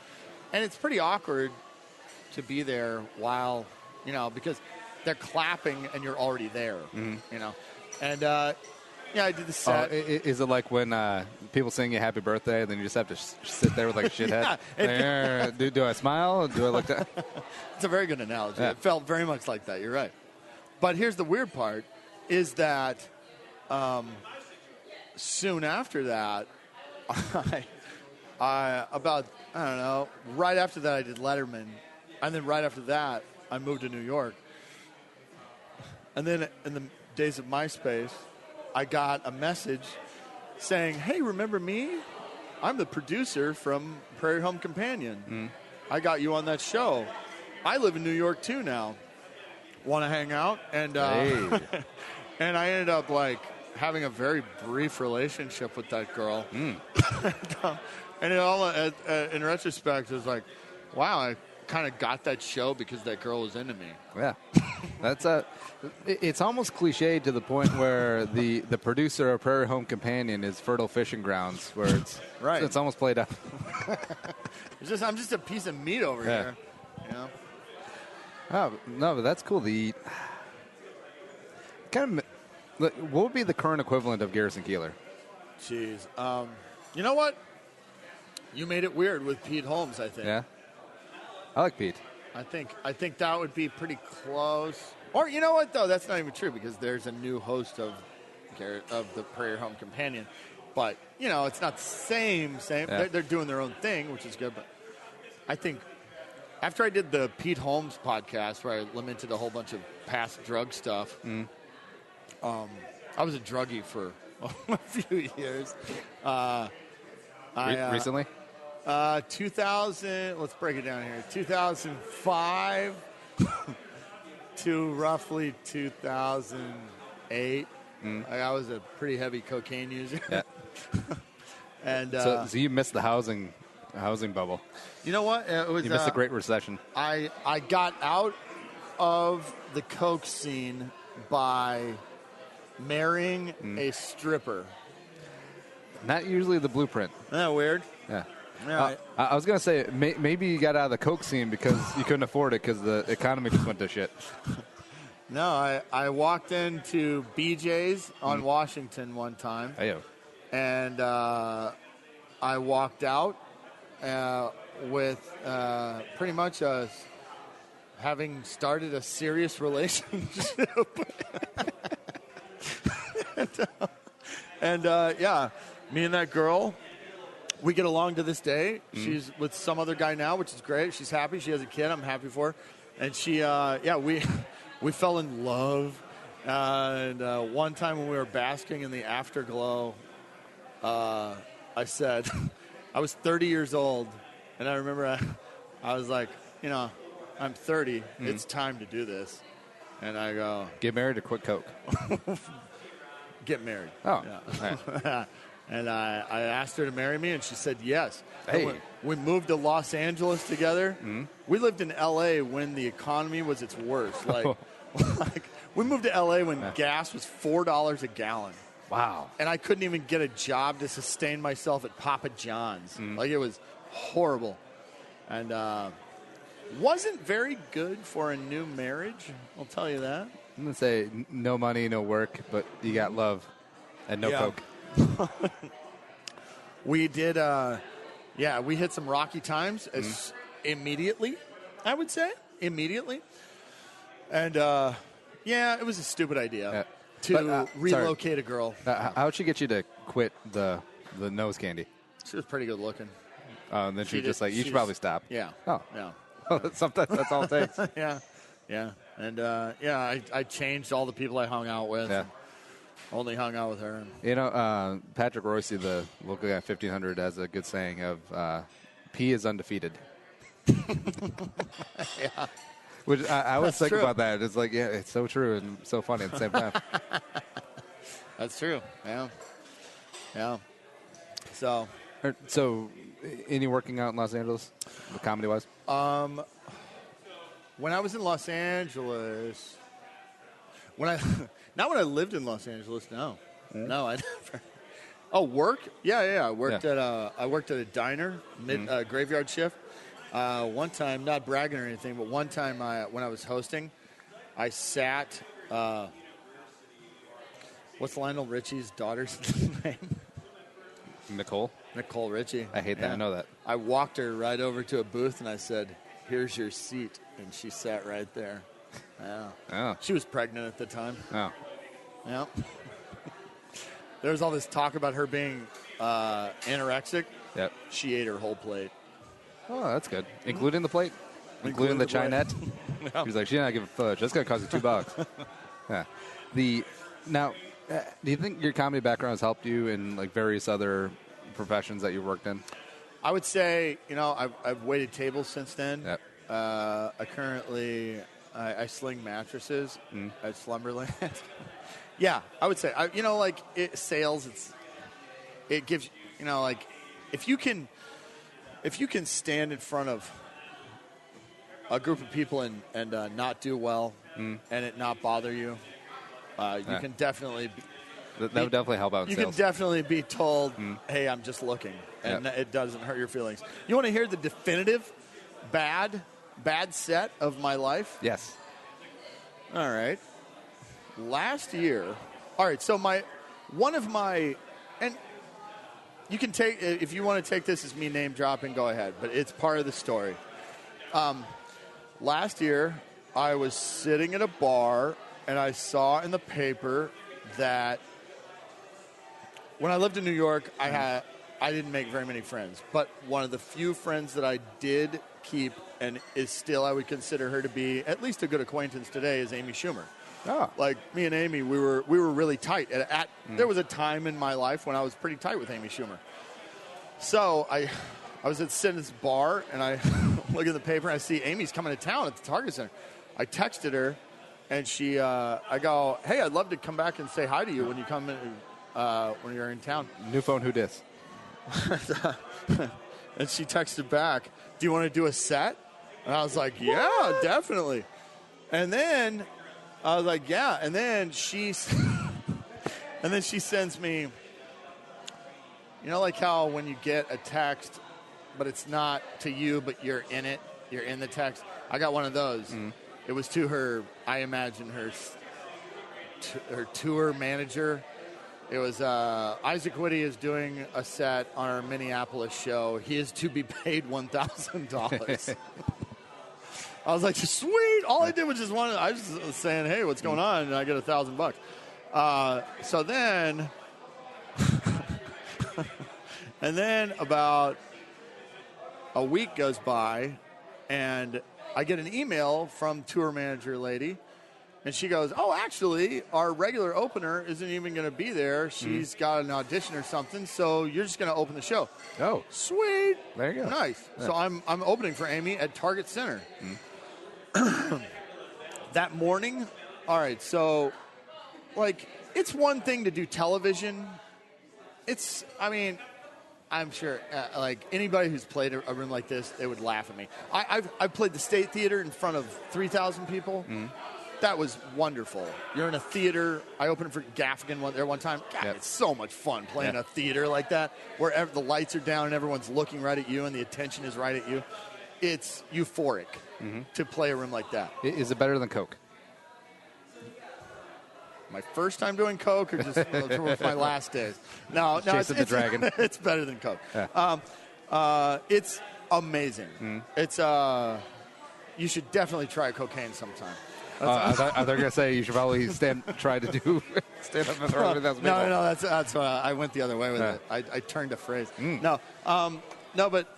And it's pretty awkward to be there while, because they're clapping and you're already there, And yeah, I did the set. Is it like when people sing you happy birthday, and then you just have to sit there with like a shithead? Do I smile? Do I look down? It's a very good analogy. Yeah. It felt very much like that. You're right. But here's the weird part, is that soon after that, right after that I did Letterman, and then right after that I moved to New York. And then in the days of MySpace, I got a message saying, hey, remember me? I'm the producer from Prairie Home Companion. I got you on that show. I live in New York, too, now. Want to hang out? And and I ended up, like, having a very brief relationship with that girl. And it all, in retrospect, it was like, wow, I kind of got that show because that girl was into me. Yeah. It's almost cliched to the point where the producer of Prairie Home Companion is fertile fishing grounds, where it's almost played out. I'm just a piece of meat over here. Oh, no, but that's cool. What would be the current equivalent of Garrison Keillor? Jeez. You know what? You made it weird with Pete Holmes, I think. Yeah. I like Pete. I think that would be pretty close. Or you know what, though? That's not even true, because there's a new host of the Prairie Home Companion. But, it's not the same. Yeah. They're doing their own thing, which is good. But I think after I did the Pete Holmes podcast, where I lamented a whole bunch of past drug stuff, I was a druggie for a few years. Recently? 2000, let's break it down here. 2005 to roughly 2008. I was a pretty heavy cocaine user. Yeah. And so you missed the housing bubble. You know what? You missed the Great Recession. I got out of the coke scene by marrying a stripper. Not usually the blueprint. Isn't that weird? Yeah. Yeah, I was going to say, maybe you got out of the coke scene because you couldn't afford it because the economy just went to shit. No, I walked into BJ's on Washington one time. Ayo. And I walked out with pretty much having started a serious relationship. and me and that girl, we get along to this day. She's with some other guy now, which is great. She's happy. She has a kid. I'm happy for her. And she, we fell in love. And one time when we were basking in the afterglow, I said, I was 30 years old. And I remember I was like, I'm 30. It's time to do this. And I go, get married or quit coke? Get married. Oh. Yeah. Right. And I asked her to marry me, and she said yes. Hey. We moved to Los Angeles together. We lived in L.A. when the economy was its worst. Like we moved to L.A. when gas was $4 a gallon. Wow. And I couldn't even get a job to sustain myself at Papa John's. Like, it was horrible. And wasn't very good for a new marriage, I'll tell you that. I'm going to say no money, no work, but you got love and no coke. We did, we hit some rocky times immediately, I would say. Immediately. And, it was a stupid idea to relocate a girl. How'd she get you to quit the nose candy? She was pretty good looking. And then she was just like, you should probably stop. Yeah. Oh. Yeah. Sometimes that's all it takes. Yeah. And, I changed all the people I hung out with. Yeah. Only hung out with her. You know, Patrick Royce, the local guy at 1500, has a good saying of P is undefeated. Yeah. Which I always think true. about that. It's like, yeah, it's so true and so funny at the same time. That's true. Yeah. Yeah. So, any working out in Los Angeles, comedy-wise? when I was in Los Angeles, not when I lived in Los Angeles, no. No, I never. Oh, work? Yeah. I worked at a diner, graveyard shift. One time, not bragging or anything, but one time when I was hosting, I sat. What's Lionel Richie's daughter's name? Nicole Richie. I hate that. I know that. I walked her right over to a booth and I said, "Here's your seat," and she sat right there. Yeah. Oh. She was pregnant at the time. Oh. Yeah. There was all this talk about her being anorexic. Yep. She ate her whole plate. Oh, that's good. Including the plate? Including the chinette? Yeah. He was like, she's not giving fudge. That's going to cost you $2. Yeah. Now, do you think your comedy background has helped you in like various other professions that you worked in? I would say, I've waited tables since then. Yep. I currently sling mattresses at Slumberland. Yeah, I would say, sales. It gives, if you can stand in front of a group of people and not do well and it not bother you, you can definitely. That would definitely help out in you sales. can definitely be told, hey, I'm just looking, and it doesn't hurt your feelings. You want to hear the definitive bad set of my life? Yes. All right. Last year, so one of my, and you can take, if you want to take this as me name dropping, go ahead, but it's part of the story. Last year, I was sitting at a bar, and I saw in the paper that when I lived in New York, I didn't make very many friends, but one of the few friends that I did keep, and is still, I would consider her to be at least a good acquaintance today, is Amy Schumer. Oh. Like, me and Amy, we were really tight. There was a time in my life when I was pretty tight with Amy Schumer. So I was sitting at this bar, and I look at the paper, and I see Amy's coming to town at the Target Center. I texted her, and I go, hey, I'd love to come back and say hi to you when you come in, when you're in town. New phone, who dis? And she texted back, do you want to do a set? And I was like, yeah, definitely. And then I was like, yeah. And then she sends me, like how when you get a text, but it's not to you, but you're in it. You're in the text. I got one of those. It was to her, I imagine her tour manager. It was Isaac Witty is doing a set on our Minneapolis show. He is to be paid $1,000. I was like, sweet. All I did was I was just saying, hey, what's going on? And I get $1,000. So then, and then about a week goes by, and I get an email from tour manager lady, and she goes, oh, actually, our regular opener isn't even going to be there. She's got an audition or something, so you're just going to open the show. Oh. Sweet. There you go. Nice. Yeah. So I'm opening for Amy at Target Center. That morning, all right, so, it's one thing to do television. I'm sure, anybody who's played a room like this, they would laugh at me. I've played the State Theater in front of 3,000 people. that was wonderful. You're in a theater. I opened for Gaffigan one time. God, It's so much fun playing a theater like that, where the lights are down and everyone's looking right at you and the attention is right at you. It's euphoric to play a room like that. Is it better than Coke? My first time doing Coke, or just my last days? No, Chasing the Dragon. It's better than Coke. Yeah. It's amazing. It's you should definitely try cocaine sometime. I thought you were going to say you should probably try to do stand up and throw it. No, that's what I went the other way with it. I turned a phrase. No, but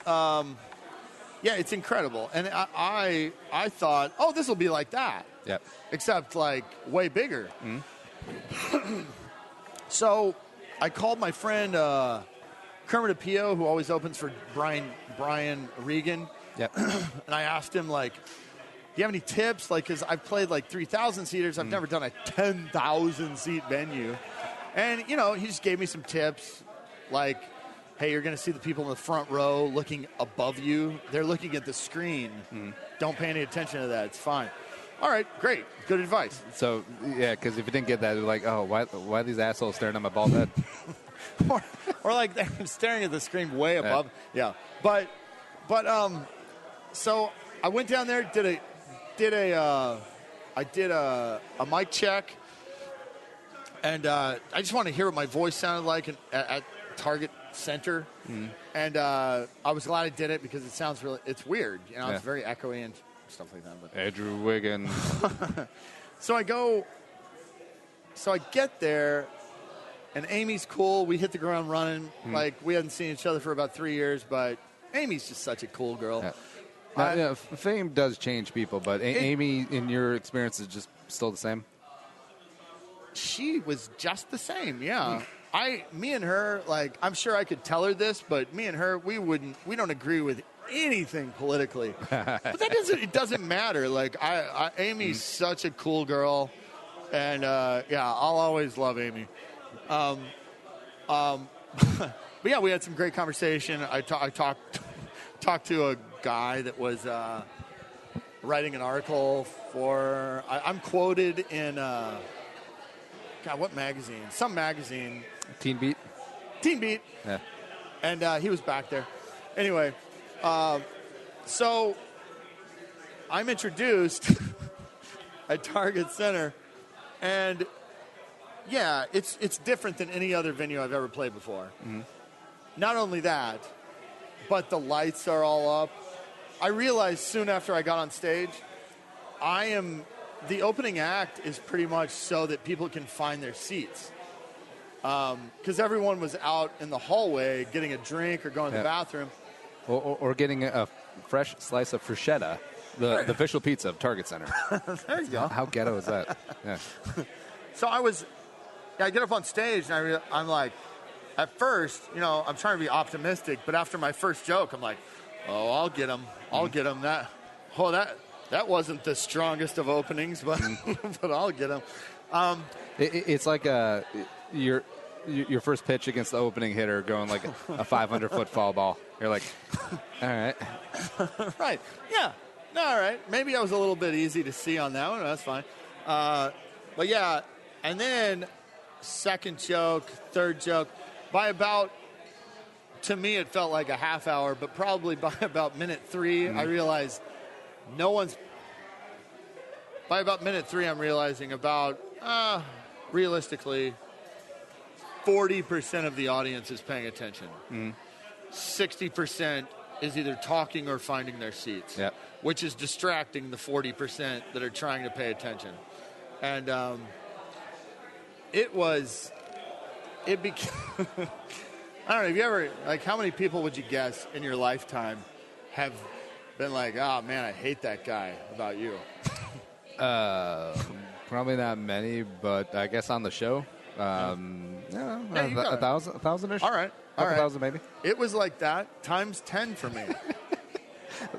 it's incredible. And I thought, oh, this will be like that. Yep. Except like way bigger. So I called my friend Kermit Apio, who always opens for Brian Regan. Yep. And I asked him, like, do you have any tips? Like, because I've played like 3,000 seaters. I've never done a 10,000 seat venue. And, he just gave me some tips. Like, hey, you're going to see the people in the front row looking above you. They're looking at the screen. Don't pay any attention to that. It's fine. All right, great. Good advice. So, because if you didn't get that, you're like, oh, why are these assholes staring at my bald head? or like they're staring at the screen way above. Yeah. But so I went down there, did a mic check, and I just want to hear what my voice sounded like at Target Center. And I was glad I did it because it sounds it's weird. It's very echoey and stuff like that. But Andrew Wiggins. So I get there, and Amy's cool. We hit the ground running. Like, we hadn't seen each other for about 3 years, but Amy's just such a cool girl. Yeah. Fame does change people, but Amy, in your experience, is just still the same? She was just the same, yeah. Me and her, like, I'm sure I could tell her this, but me and her, we don't agree with anything politically. But it doesn't matter. Like, Amy's such a cool girl, and I'll always love Amy. But yeah, we had some great conversation. I talked to a guy that was writing an article for. I'm quoted in what magazine? Some magazine. Teen Beat. Yeah. And he was back there. Anyway, so I'm introduced at Target Center, and yeah, it's different than any other venue I've ever played before. Not only that, but the lights are all up. I realized soon after I got on stage, the opening act is pretty much so that people can find their seats. Because everyone was out in the hallway getting a drink or going to the bathroom. Or getting a fresh slice of bruschetta, the official pizza of Target Center. There you go. How ghetto is that? Yeah. So I get up on stage, and I'm like, at first, I'm trying to be optimistic, but after my first joke, I'm like, oh, I'll get him. That wasn't the strongest of openings, but but I'll get him. It's like your first pitch against the opening hitter going like a 500-foot foul ball. You're like, all right. Right. Yeah. No, all right. Maybe I was a little bit easy to see on that one. That's fine. But yeah, and then second joke, third joke. To me, it felt like a half hour, but probably by about minute 3, I realized by about minute 3, I'm realizing realistically, 40% of the audience is paying attention. 60% is either talking or finding their seats, which is distracting the 40% that are trying to pay attention. And it became, I don't know, have you ever, like, how many people would you guess in your lifetime have been like, oh, man, I hate that guy about you? Probably not many, but I guess on the show, a thousand-ish. All right. Thousand maybe. It was like that times 10 for me.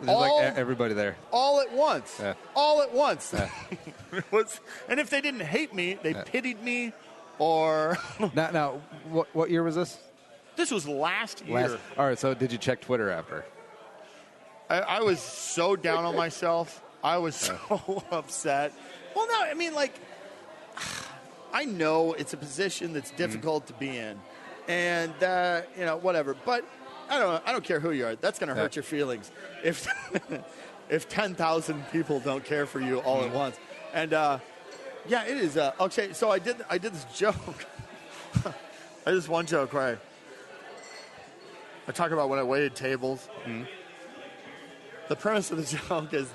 Like everybody there. All at once. Yeah. All at once. Yeah. And if they didn't hate me, they pitied me or... Now, what year was this? This was last year. All right, so did you check Twitter after? I was so down on myself. I was so upset. Well, No, I mean, like, I know it's a position that's difficult to be in, and whatever. But I don't care who you are. That's going to hurt your feelings if if 10,000 people don't care for you all at once. And it is. Okay, so I did this joke. I did this one joke where I talk about when I waited tables. The premise of the joke is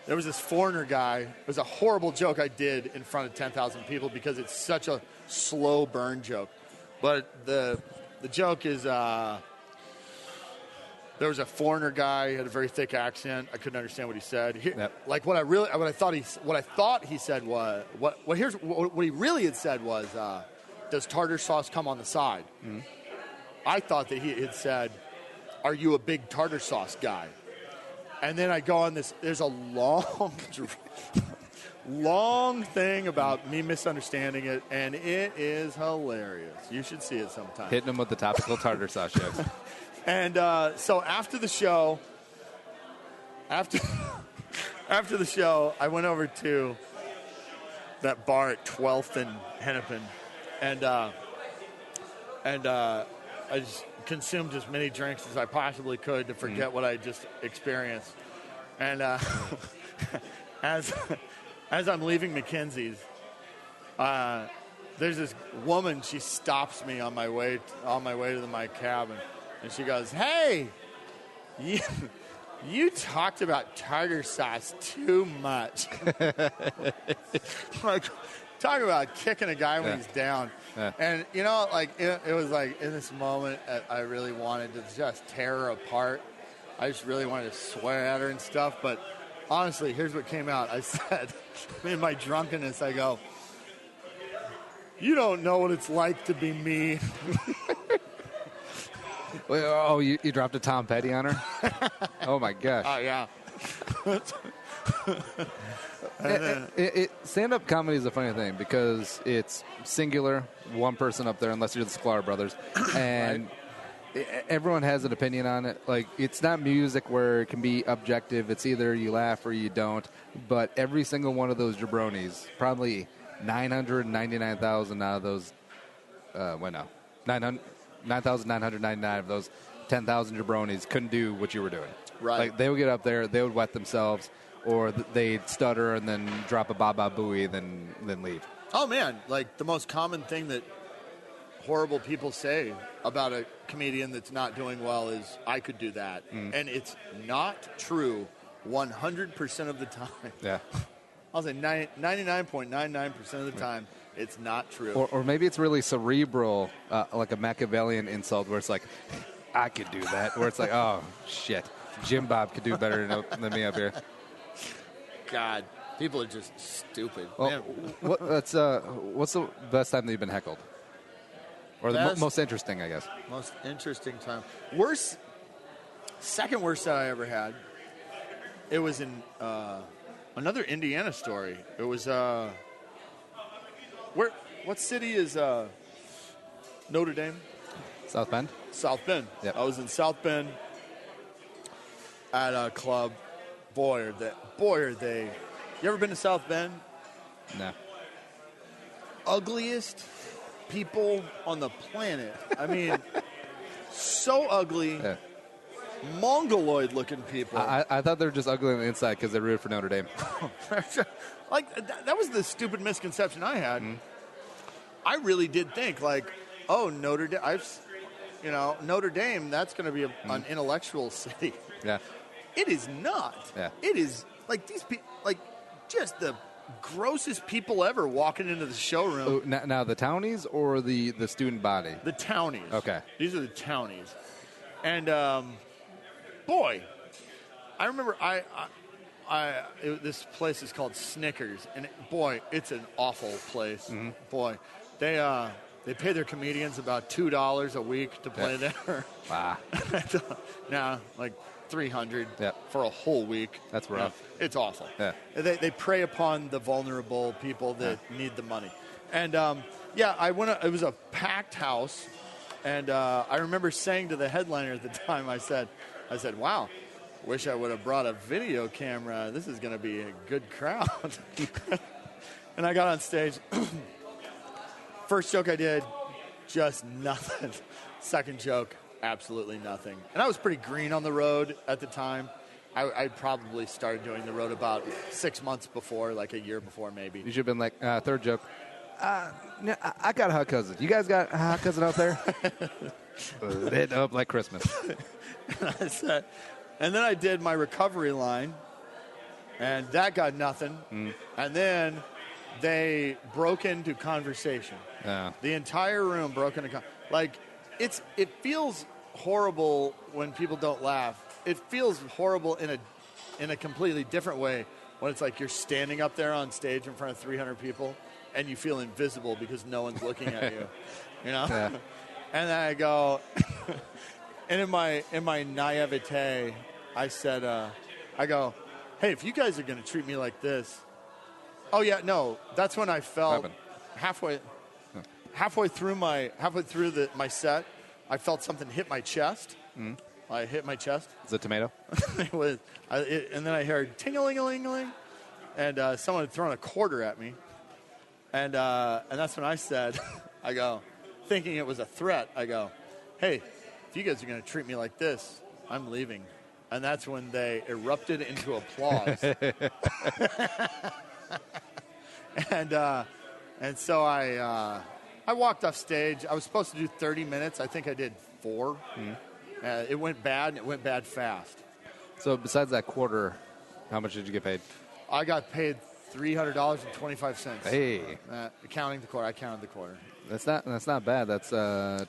there was this foreigner guy. It was a horrible joke I did in front of 10,000 people because it's such a slow burn joke. But the joke is there was a foreigner guy, he had a very thick accent. I couldn't understand what he said. Like what I thought he said was what he really had said was does tartar sauce come on the side? I thought that he had said, are you a big tartar sauce guy? And then I go on this, there's a long thing about me misunderstanding it, and it is hilarious. You should see it sometime. Hitting him with the topical tartar sauce jokes. And so after the show, I went over to that bar at 12th and Hennepin, and I just consumed as many drinks as I possibly could to forget what I just experienced. And as I'm leaving McKenzie's, there's this woman. She stops me on my way to my cabin, and she goes, "Hey, you talked about tartar sauce too much." Like, talk about kicking a guy when he's down. And, it was like in this moment, I really wanted to just tear her apart. I just really wanted to swear at her and stuff. But honestly, here's what came out. I said, in my drunkenness, I go, "You don't know what it's like to be me." Oh, you dropped a Tom Petty on her? Oh, my gosh. Oh, yeah. Stand-up comedy is a funny thing because it's singular, one person up there, unless you're the Sklar brothers, and everyone has an opinion on it. Like, it's not music where it can be objective. It's either you laugh or you don't. But every single one of those jabronis, probably 999,000 out of those, 9,999 of those 10,000 jabronis couldn't do what you were doing. Right. Like, they would get up there, they would wet themselves, or they'd stutter and then drop a Baba Booey, then leave. Oh, man. Like, the most common thing that horrible people say about a comedian that's not doing well is, "I could do that." And it's not true 100% of the time. Yeah. I'll say 99.99% of the time, it's not true. Or maybe it's really cerebral, like a Machiavellian insult where it's like, "I could do that." Where it's like, "Oh, shit. Jim Bob could do better than me up here." God, people are just stupid. Well, what's the best time that you've been heckled? Or the most interesting, I guess. Most interesting time. Second worst that I ever had, it was in another Indiana story. It was, what city is Notre Dame? South Bend? South Bend. Yep. I was in South Bend at a club. Boy, are they. You ever been to South Bend? No. Ugliest people on the planet. I mean, so ugly. Yeah. Mongoloid-looking people. I thought they were just ugly on the inside because they rooted for Notre Dame. Like, that was the stupid misconception I had. I really did think, like, oh, Notre Dame, Notre Dame, that's going to be an intellectual city. Yeah. It is not. Yeah. It is, like, these people, like, just the grossest people ever walking into the showroom. Oh, now the townies or the student body? The townies. Okay. These are the townies. And, boy, I remember this place is called Snickers, and boy, it's an awful place. Boy, they pay their comedians about $2 a week to play there. Wow. Now, like $300 Yeah. for a whole week. That's rough. It's awful. Yeah. They prey upon the vulnerable people that need the money. And I went. It was a packed house, and I remember saying to the headliner at the time, I said, "Wow, wish I would have brought a video camera. This is going to be a good crowd." And I got on stage. First joke I did, just nothing. Second joke, absolutely nothing. And I was pretty green on the road at the time. I probably started doing the road about 6 months before, like a year before maybe. You should have been like, third joke. No, I got a hot cousin. You guys got a hot cousin out there? Lit up like Christmas. And then I did my recovery line, and that got nothing. And then they broke into conversation. Yeah. The entire room broke into it feels horrible when people don't laugh. It feels horrible in a completely different way when it's like you're standing up there on stage in front of 300 people and you feel invisible because no one's looking at you. You know? Yeah. And then I go, and in my naivete, I said, I go, hey, if you guys are going to treat me like this, oh yeah, no, that's when I felt halfway through my set, I felt something hit my chest. I hit my chest. Is it tomato? It was, and then I heard ting-a-ling-a-ling-a-ling, and someone had thrown a quarter at me, and that's when I said, I go, thinking it was a threat, I go, hey, if you guys are going to treat me like this, I'm leaving. And that's when they erupted into applause. And so I walked off stage. I was supposed to do 30 minutes. I think I did 4. It went bad, and it went bad fast. So besides that quarter, how much did you get paid? I got paid $300.25. Hey. Counting the quarter. I counted the quarter. That's not bad. That's like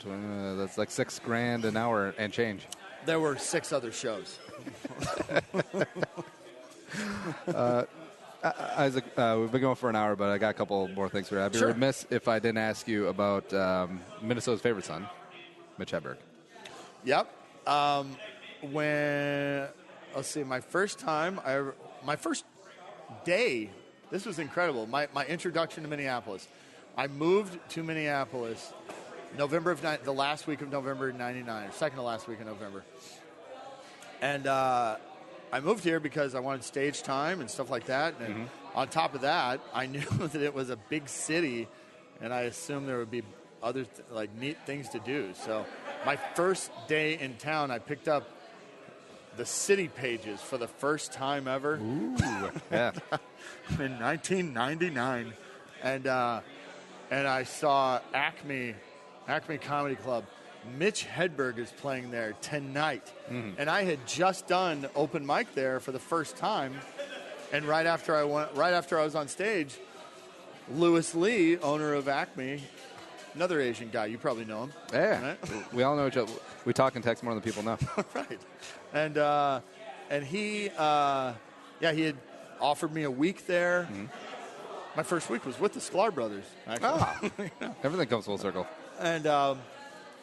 $6,000 an hour and change. There were 6 other shows. Isaac, we've been going for an hour, but I got a couple more things for you. I'd be remiss if I didn't ask you about Minnesota's favorite son, Mitch Hedberg. Yep. Let's see, my first day, this was incredible. My introduction to Minneapolis. I moved to Minneapolis the last week of November '99, second to last week of November. And I moved here because I wanted stage time and stuff like that. And on top of that, I knew that it was a big city, and I assumed there would be other neat things to do. So my first day in town, I picked up the city pages for the first time ever. Ooh, yeah. In 1999. And I saw Acme Comedy Club. Mitch Hedberg is playing there tonight. And I had just done open mic there for the first time. And right after I was on stage, Louis Lee, owner of Acme, another Asian guy, you probably know him. Yeah, right? We all know each other. We talk and text more than people know. Right. And he had offered me a week there. My first week was with the Sklar brothers, actually. Oh. Everything comes full circle. And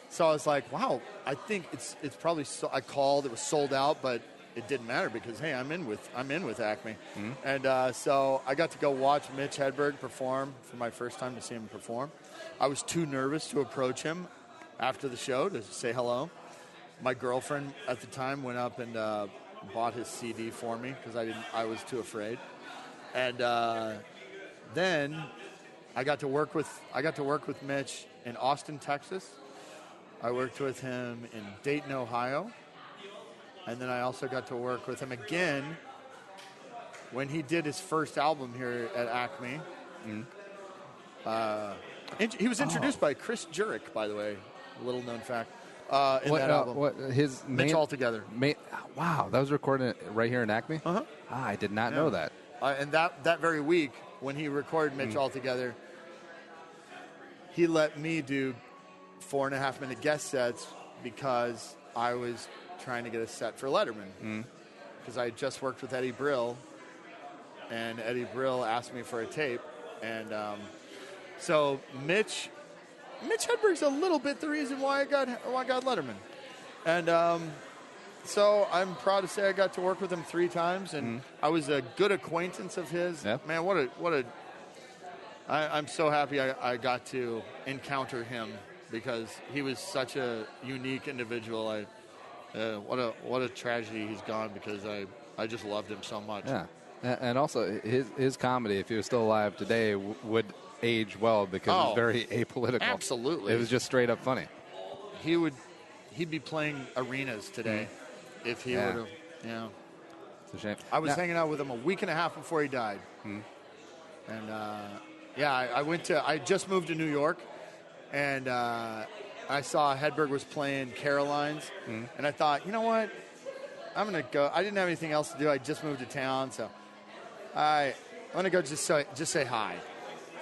so I was like, wow, I think it's probably I called, it was sold out, but it didn't matter because, hey, I'm in with Acme. And so I got to go watch Mitch Hedberg perform for my first time to see him perform. I was too nervous to approach him after the show to say hello. My girlfriend at the time went up and bought his CD for me because I was too afraid. And then I got to work with Mitch in Austin, Texas. I worked with him in Dayton, Ohio. And then I also got to work with him again when he did his first album here at Acme. He was introduced by Chris Jurek, by the way, a little known fact, in that album. Mitch Altogether. Wow, that was recorded right here in Acme? I did not know that. And that very week, when he recorded Mitch Altogether, he let me do 4.5-minute guest sets because I was trying to get a set for Letterman. Because I had just worked with Eddie Brill, and Eddie Brill asked me for a tape. And so Mitch Hedberg's a little bit the reason why I got Letterman. And so I'm proud to say I got to work with him 3 times, and I was a good acquaintance of his. Yep. Man, I'm so happy I got to encounter him because he was such a unique individual. What a tragedy he's gone because I just loved him so much. Yeah. And also, his comedy, if he was still alive today, would age well because it was very apolitical. Absolutely. It was just straight up funny. He'd be playing arenas today if he would have. Yeah. It's a shame. I was hanging out with him a week and a half before he died. And I just moved to New York, and I saw Hedberg was playing Caroline's, and I thought, you know what? I'm going to go. I didn't have anything else to do. I just moved to town, so I'm going to go just say hi.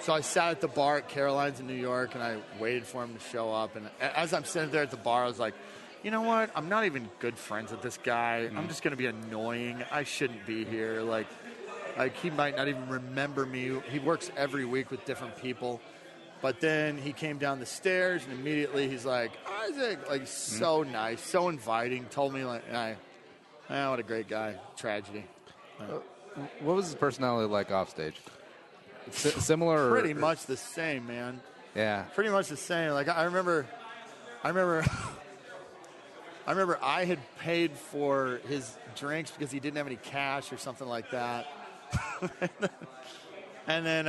So I sat at the bar at Caroline's in New York, and I waited for him to show up. And as I'm sitting there at the bar, I was like, you know what? I'm not even good friends with this guy. I'm just going to be annoying. I shouldn't be here. Like he might not even remember me. He works every week with different people. But then he came down the stairs, and immediately he's like, Isaac, like so nice, so inviting. Told me like, what a great guy. Tragedy. What was his personality like off stage? Similar? Pretty much the same, man. Yeah. Pretty much the same. Like I remember I had paid for his drinks because he didn't have any cash or something like that. And then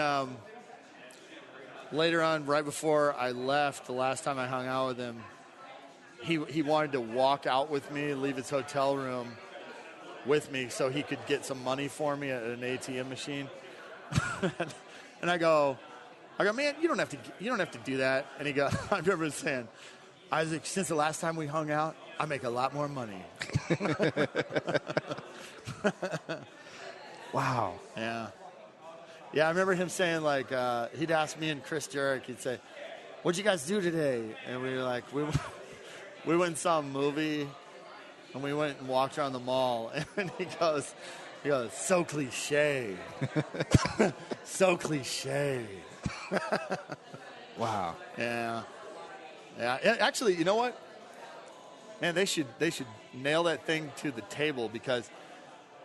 later on, right before I left, the last time I hung out with him, he wanted to walk out with me, leave his hotel room with me so he could get some money for me at an ATM machine. And I go, man, you don't have to do that. And he goes, I remember saying, Isaac, since the last time we hung out, I make a lot more money. Wow. Yeah. Yeah, I remember him saying, like, he'd ask me and Chris Jurek, he'd say, what'd you guys do today? And we were like, we went and saw a movie, and we went and walked around the mall. And he goes, so cliche. So cliche. Wow. Yeah. Yeah. Actually, you know what? Man, they should nail that thing to the table, because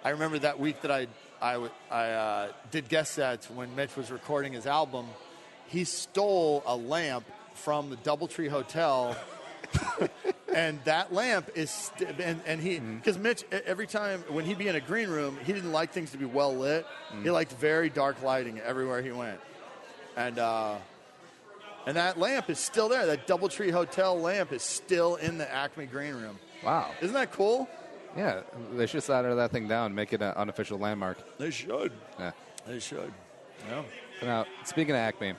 I remember that week that I did guest sets when Mitch was recording his album. He stole a lamp from the Doubletree Hotel, and that lamp is and he, because Mitch, every time when he'd be in a green room, he didn't like things to be well lit. He liked very dark lighting everywhere he went, and that lamp is still there. That Doubletree Hotel lamp is still in the Acme green room. Wow. Isn't that cool? Yeah, they should solder that thing down and make it an unofficial landmark. They should. Yeah. They should. Yeah. Now, speaking of Acme,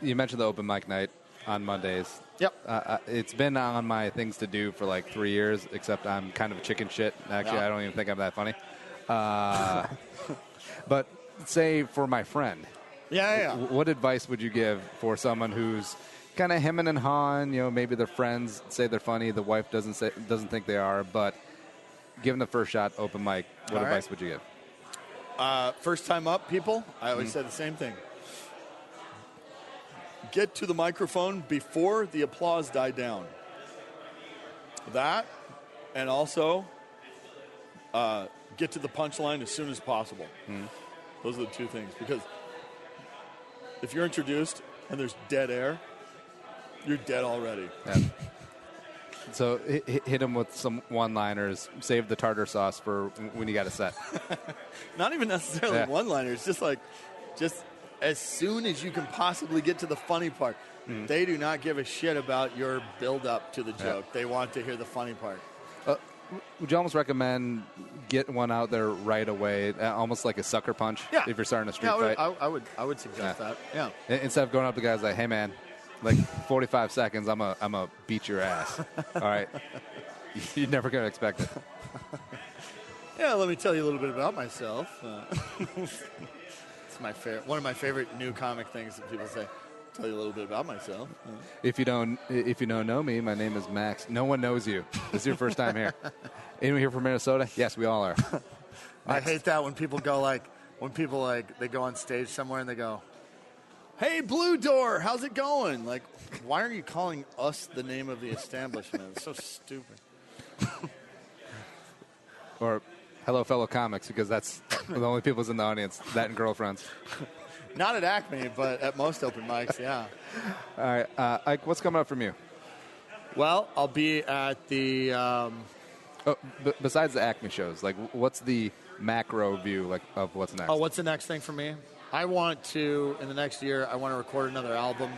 you mentioned the open mic night on Mondays. Yep. It's been on my things to do for like 3 years, except I'm kind of a chicken shit. Actually, I don't even think I'm that funny. But say for my friend. Yeah. What advice would you give for someone who's kind of hemming and hawing? You know, maybe their friends say they're funny, the wife doesn't think they are, but given the first shot open mic, what advice would you give? First time up, people, I always say the same thing. Get to the microphone before the applause die down. That, and also get to the punchline as soon as possible. Those are the two things. Because if you're introduced and there's dead air, you're dead already. Yeah. So hit him with some one-liners. Save the tartar sauce for when you got a set. Not even necessarily one-liners. Just as soon as you can possibly get to the funny part. They do not give a shit about your build-up to the joke. They want to hear the funny part. Would you almost recommend get one out there right away, almost like a sucker punch? Yeah. If you're starting a street fight. I would suggest that. Yeah. Instead of going up to guys like, hey man, like 45 seconds, I'm a beat your ass. All right. You're never gonna expect it. Yeah. Let me tell you a little bit about myself. It's my favorite. One of my favorite new comic things that people say. Tell you a little bit about myself. If you don't know me, my name is Max. No one knows you. This is your first time here. Anyone here from Minnesota? Yes, we all are. I hate that when people go they go on stage somewhere and they go, "Hey, Blue Door, how's it going?" Like, why aren't you calling us the name of the establishment? It's so stupid. Or, hello, fellow comics, because that's the only people in the audience. That and girlfriends. Not at Acme, but at most open mics, yeah. All right, Ike, what's coming up from you? Well, I'll be at the Oh, besides the Acme shows, like, what's the macro view like of what's next? Oh, what's the next thing for me? I want to, in the next year, I want to record another album.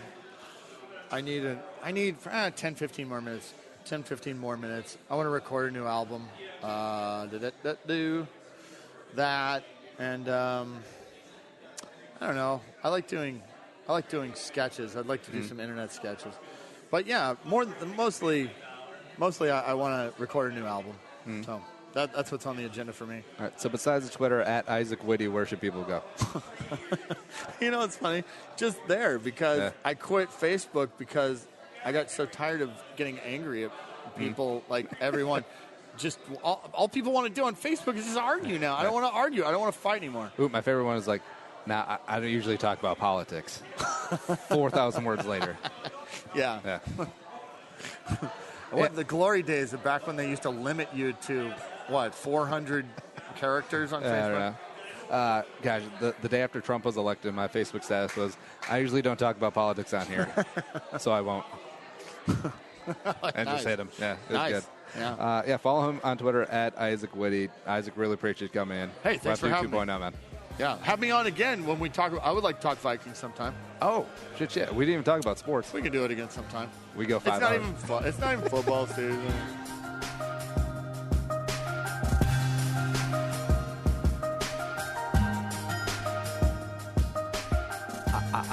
I need 10, 15 more minutes. 10, 15 more minutes. I want to record a new album. Do that, and I don't know. I like doing sketches. I'd like to do some internet sketches, but yeah, mostly I want to record a new album. So that's what's on the agenda for me. All right. So besides the Twitter at Isaac Witty, where should people go? It's funny, just there, because I quit Facebook because I got so tired of getting angry at people, like everyone. Just all people want to do on Facebook is just argue now. I don't want to argue. I don't want to fight anymore. Ooh, my favorite one is like, nah, I don't usually talk about politics. 4,000 words later. Yeah. The glory days of back when they used to limit you to, 400 characters on Facebook? I don't know. Gosh, the day after Trump was elected, my Facebook status was, I usually don't talk about politics on here, so I won't. And just hit him. Yeah, it was good. Yeah. Follow him on Twitter at Isaac Witty. Isaac, really appreciate you coming in. Hey, thanks for having me. 2.0, man. Yeah, have me on again when we talk. I would like to talk Vikings sometime. Oh, shit. We didn't even talk about sports. We can do it again sometime. We go 5 hours. It's not even fun. It's not even football season.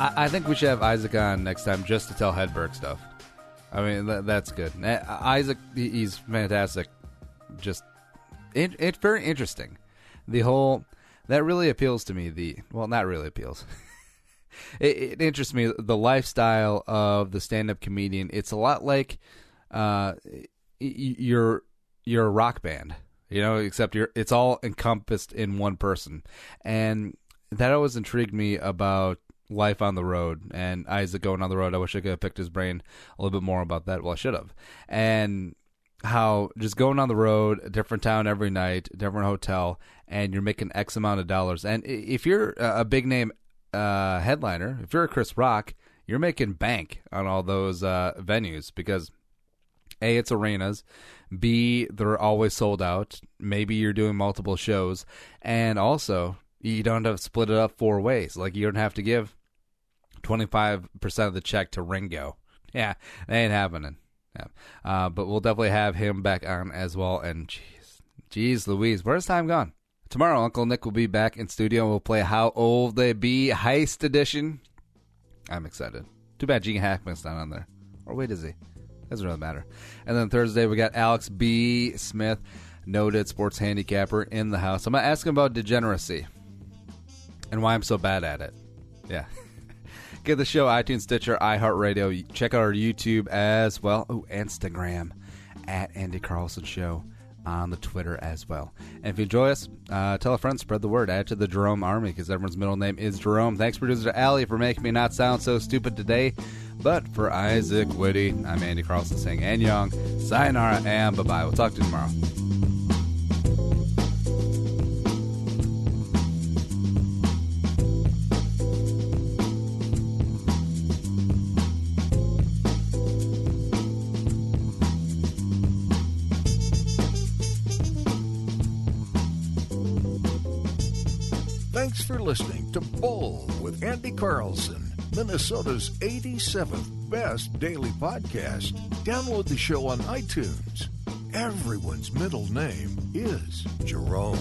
I think we should have Isaac on next time just to tell Hedberg stuff. I mean, that's good. Isaac, he's fantastic. Just, it's very interesting. That really appeals to me. Not really appeals. It interests me, the lifestyle of the stand-up comedian. It's a lot like you're a rock band, except it's all encompassed in one person. And that always intrigued me about life on the road and Isaac going on the road. I wish I could have picked his brain a little bit more about that. Well, I should have. And how just going on the road, a different town every night, different hotel, and you're making X amount of dollars. And if you're a big name headliner, if you're a Chris Rock, you're making bank on all those venues because A, it's arenas, B, they're always sold out. Maybe you're doing multiple shows, and also you don't have to split it up 4 ways. Like, you don't have to give 25% of the check to Ringo. Yeah, that ain't happening. Yeah. But we'll definitely have him back on as well. And jeez Louise, where's time gone? Tomorrow, Uncle Nick will be back in studio. We'll play How Old They Be Heist Edition. I'm excited. Too bad Gene Hackman's not on there. Or wait, is he? Doesn't really matter. And then Thursday, we got Alex B. Smith, noted sports handicapper, in the house. I'm going to ask him about degeneracy and why I'm so bad at it. Yeah. Get the show, iTunes, Stitcher, iHeartRadio. Check out our YouTube as well. Oh, Instagram at Andy Carlson Show on the Twitter as well. And if you enjoy us, tell a friend, spread the word. Add to the Jerome Army because everyone's middle name is Jerome. Thanks, producer Allie, for making me not sound so stupid today. But for Isaac Witty, I'm Andy Carlson saying Annyeong, sayonara, and bye-bye. We'll talk to you tomorrow. Thanks for listening to Bull with Andy Carlson, Minnesota's 87th best daily podcast. Download the show on iTunes. Everyone's middle name is Jerome.